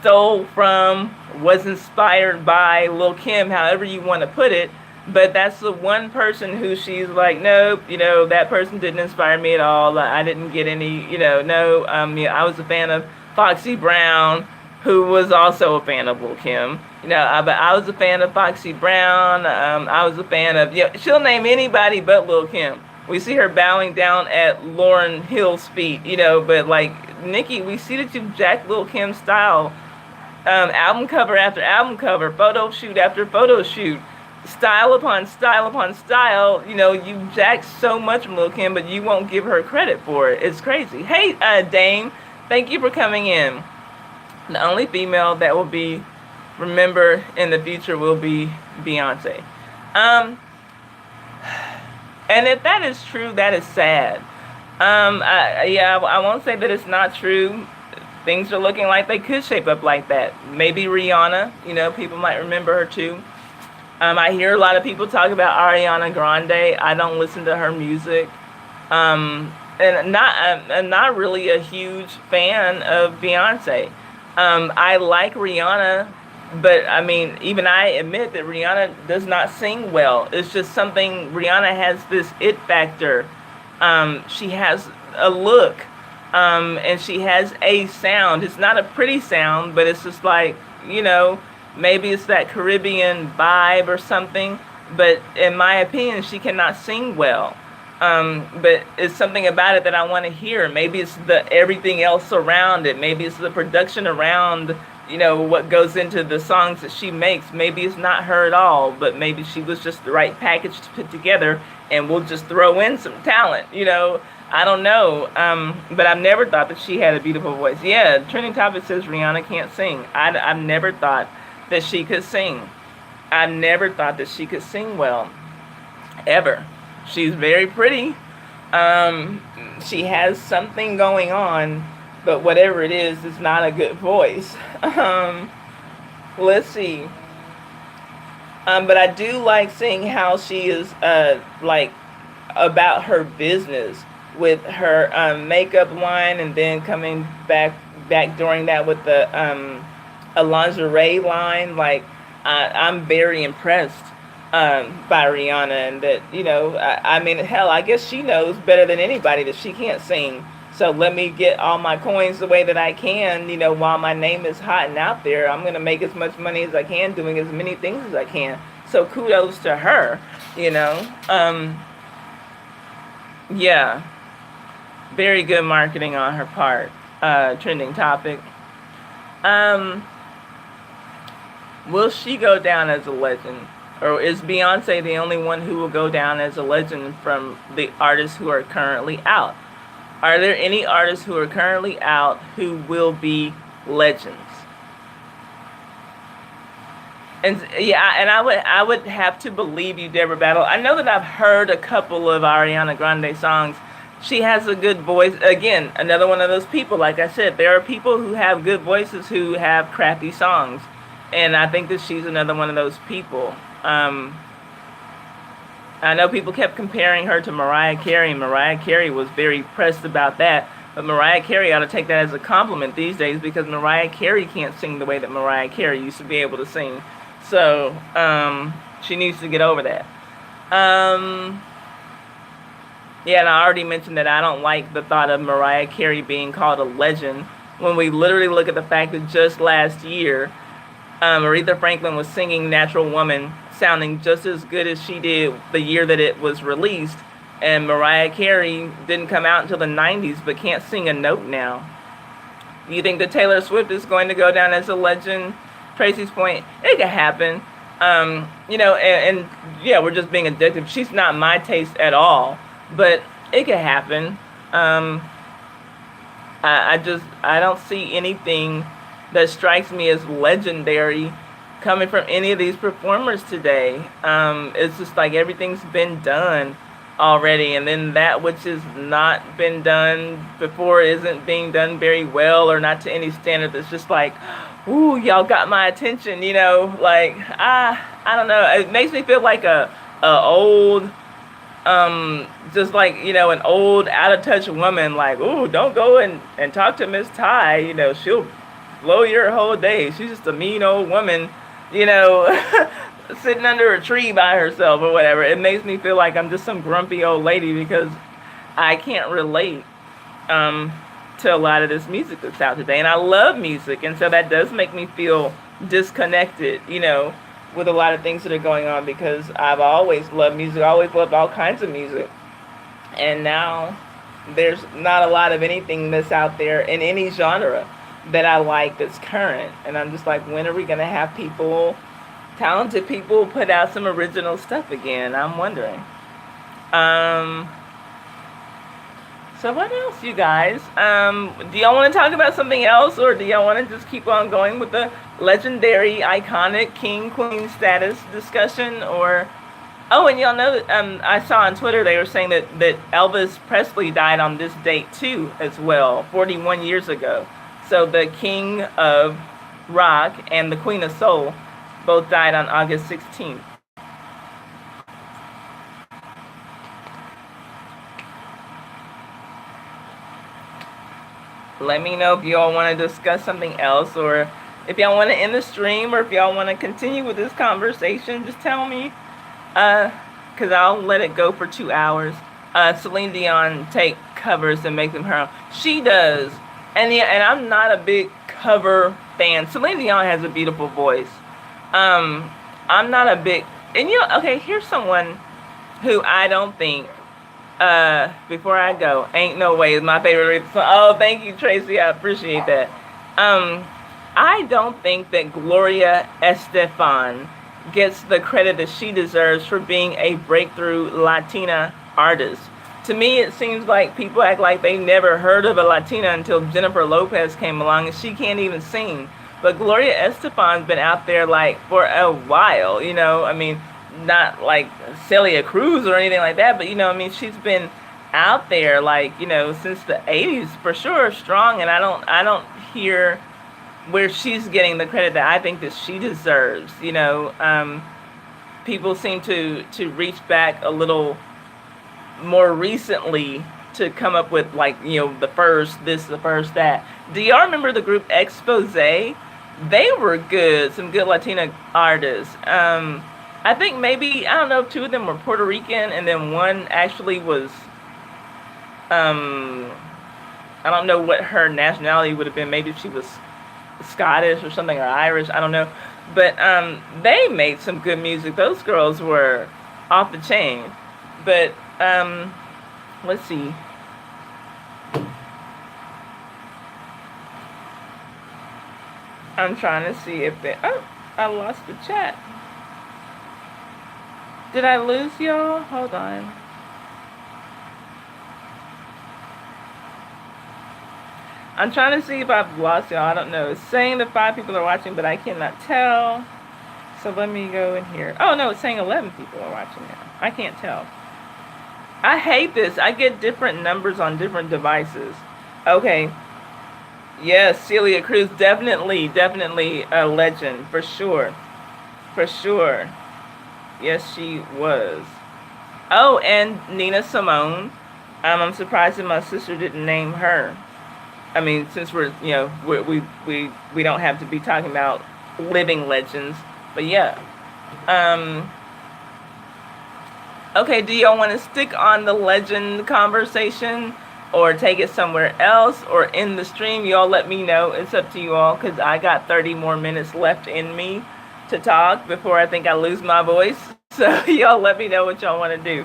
stole from, was inspired by Lil' Kim, however you want to put it. But that's the one person who she's like, nope, that person didn't inspire me at all. I didn't get any, no. I was a fan of Foxy Brown, who was also a fan of Lil' Kim. But I was a fan of Foxy Brown. I was a fan of, she'll name anybody but Lil' Kim. We see her bowing down at Lauryn Hill's feet, but like Nicki, we see that you've jacked Lil' Kim's style. Album cover after album cover, photo shoot after photo shoot, style upon style upon style. You jacked so much from Lil' Kim, but you won't give her credit for it. It's crazy. Hey, Dame, thank you for coming in. The only female that will be remembered in the future will be Beyonce. And if that is true, that is sad. I won't say that it's not true. Things are looking like they could shape up like that. Maybe Rihanna, people might remember her too. I hear a lot of people talk about Ariana Grande. I don't listen to her music. And I'm not really a huge fan of Beyonce. I like Rihanna, but even I admit that Rihanna does not sing well. It's just something, Rihanna has this it factor. She has a look And she has a sound. It's not a pretty sound, but it's just like, you know, maybe it's that Caribbean vibe or something. But in my opinion, she cannot sing well. But it's something about it that I want to hear. Maybe it's the everything else around it. Maybe it's the production around, you know, what goes into the songs that she makes. Maybe it's not her at all, but maybe she was just the right package to put together, and we'll just throw in some talent, you know. I don't know, but I've never thought that she had a beautiful voice. Yeah, trending topic says Rihanna can't sing. I've never thought that she could sing. I never thought that she could sing well, ever. She's very pretty. She has something going on, but whatever it is, it's not a good voice. Let's see. But I do like seeing how she is, like, about her business with her makeup line, and then coming back during that with the a lingerie line. Like, I'm very impressed by Rihanna, and that, you know, I mean, hell, I guess she knows better than anybody that she can't sing. So let me get all my coins the way that I can, you know, while my name is hot and out there. I'm going to make as much money as I can doing as many things as I can. So kudos to her, you know. Yeah, very good marketing on her part. Trending topic. Um, will she go down as a legend? Or is Beyonce the only one who will go down as a legend from the artists who are currently out? Are there any artists who are currently out who will be legends? And yeah, and I would have to believe you, Deborah Battle. I know that I've heard a couple of Ariana Grande songs. She has a good voice. Again, another one of those people. Like I said, there are people who have good voices who have crappy songs, and I think that she's another one of those people. I know people kept comparing her to Mariah Carey. Mariah Carey was very pressed about that. But Mariah Carey ought to take that as a compliment these days, because Mariah Carey can't sing the way that Mariah Carey used to be able to sing. So, she needs to get over that. Yeah, and I already mentioned that I don't like the thought of Mariah Carey being called a legend, when we literally look at the fact that just last year, Aretha Franklin was singing Natural Woman, sounding just as good as she did the year that it was released. And Mariah Carey didn't come out until the 90s, but can't sing a note now. Do you think that Taylor Swift is going to go down as a legend? Tracy's point, it could happen. You know, and yeah, we're just being addictive. She's not my taste at all, but it could happen. I don't see anything that strikes me as legendary coming from any of these performers today. It's just like everything's been done already, and then that which has not been done before isn't being done very well, or not to any standard. It's just like, ooh, y'all got my attention, you know, like, I don't know. It makes me feel like a old, just like, you know, an old out of touch woman, like, ooh, don't go and talk to Miss Ty, you know, she'll blow your whole day. She's just a mean old woman, you know, sitting under a tree by herself or whatever. It makes me feel like I'm just some grumpy old lady, because I can't relate to a lot of this music that's out today. And I love music, and so that does make me feel disconnected, you know, with a lot of things that are going on, because I've always loved music, always loved all kinds of music. And now there's not a lot of anything that's out there in any genre that I like that's current. And I'm just like, when are we going to have people, talented people, put out some original stuff again? I'm wondering. So what else, you guys? Do y'all want to talk about something else, or do y'all want to just keep on going with the legendary, iconic king, queen status discussion? Or, oh, and y'all know that I saw on Twitter they were saying that Elvis Presley died on this date too, as well, 41 years ago. So the king of rock and the queen of soul both died on August 16th. Let me know if y'all want to discuss something else, or if y'all want to end the stream, or if y'all want to continue with this conversation. Just tell me, because I'll let it go for 2 hours. Celine Dion, take covers and make them her own. She does. And yeah, and I'm not a big cover fan. Celine Dion has a beautiful voice. I'm not a big, and okay, here's someone who I don't think, before I go, Ain't No Way is my favorite song. Oh, thank you, Tracy. I appreciate that. I don't think that Gloria Estefan gets the credit that she deserves for being a breakthrough Latina artist. To me, it seems like people act like they never heard of a Latina until Jennifer Lopez came along, and she can't even sing. But Gloria Estefan's been out there like for a while, I mean, not like Celia Cruz or anything like that, but I mean, she's been out there like, since the 80s for sure, strong, and I don't hear where she's getting the credit that I think that she deserves. People seem to reach back a little more recently to come up with like, the first this, the first that. Do y'all remember the group Expose? They were good, some good Latina artists. I think maybe, I don't know if two of them were Puerto Rican and then one actually was, I don't know what her nationality would have been. Maybe she was Scottish or something, or Irish, I don't know. But they made some good music. Those girls were off the chain. But let's see. I'm trying to see if they, oh, I lost the chat. Did I lose y'all? Hold on. I'm trying to see if I've lost y'all. I don't know. It's saying that 5 people are watching, but I cannot tell. So let me go in here. Oh, no, it's saying 11 people are watching now. I can't tell. I hate this. I get different numbers on different devices. Okay. Yes, Celia Cruz, definitely a legend, for sure. For sure. Yes, she was. Oh, and Nina Simone. I'm surprised that my sister didn't name her. I mean, since we're, we don't have to be talking about living legends. But yeah. Okay, do y'all want to stick on the legend conversation or take it somewhere else or end the stream? Y'all let me know. It's up to you all, because I got 30 more minutes left in me to talk before I think I lose my voice. So y'all let me know what y'all want to do.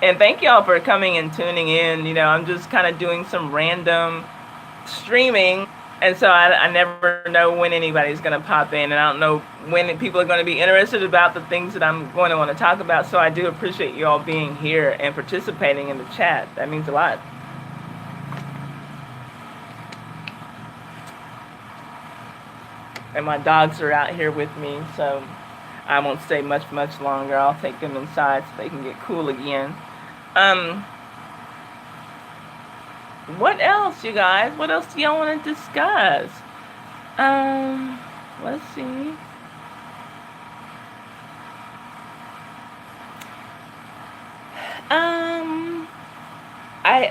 And thank y'all for coming and tuning in. I'm just kind of doing some random streaming, and so I never know when anybody's going to pop in, and I don't know when people are going to be interested about the things that I'm going to want to talk about. So I do appreciate you all being here and participating in the chat. That means a lot. And my dogs are out here with me, so I won't stay much longer. I'll take them inside so they can get cool again. What else, you guys? What else do y'all want to discuss? Let's see.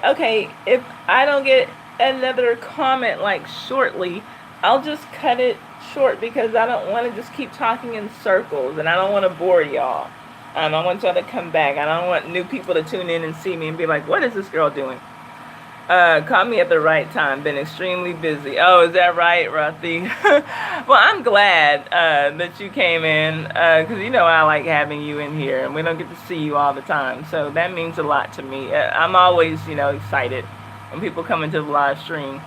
Okay, if I don't get another comment like shortly, I'll just cut it short, because I don't want to just keep talking in circles, and I don't want to bore y'all. I want y'all to come back. I don't want new people to tune in and see me and be like, what is this girl doing? Caught me at the right time. Been extremely busy. Oh, is that right, Ruthie? Well, I'm glad that you came in, because I like having you in here, and we don't get to see you all the time. So that means a lot to me. I'm always, excited when people come into the live stream.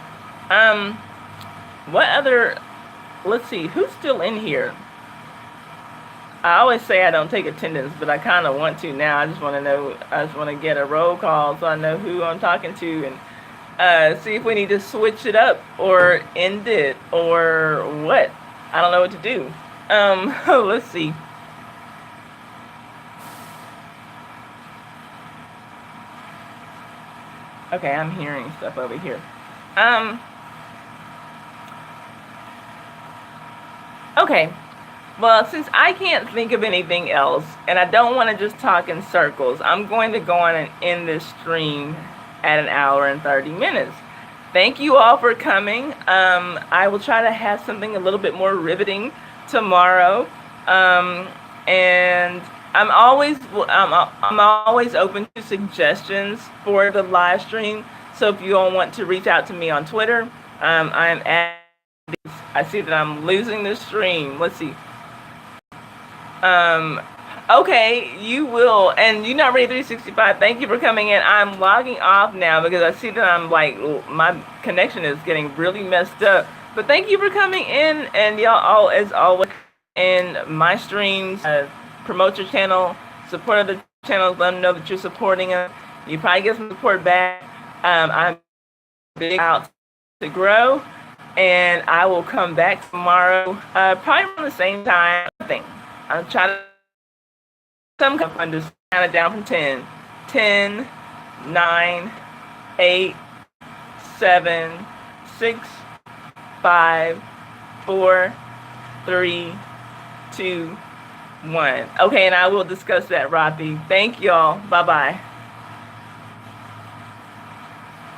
What other... Let's see, who's still in here? I always say I don't take attendance, but I kind of want to now. I just want to know, I just want to get a roll call so I know who I'm talking to, and see if we need to switch it up or end it or what. I don't know what to do. Let's see. Okay, I'm hearing stuff over here. Okay, well, since I can't think of anything else, and I don't want to just talk in circles, I'm going to go on and end this stream at 1 hour and 30 minutes. Thank you all for coming. I will try to have something a little bit more riveting tomorrow. And I'm always open to suggestions for the live stream. So if you all want to reach out to me on Twitter, I'm at. I see that I'm losing the stream. Let's see. Okay, you will. And you're not ready 365. Thank you for coming in. I'm logging off now because I see that I'm like, my connection is getting really messed up. But thank you for coming in, and y'all all, as always, in my streams, promote your channel, support other channels, let them know that you're supporting them. You probably get some support back. I'm big out to grow, and I will come back tomorrow, probably around the same time. I think I'll try to some kind of count it down from 10. 10, 9, 8, 7, 6, 5, 4, 3, 2, 1. Okay, and I will discuss that, Rafi. Thank y'all. Bye-bye.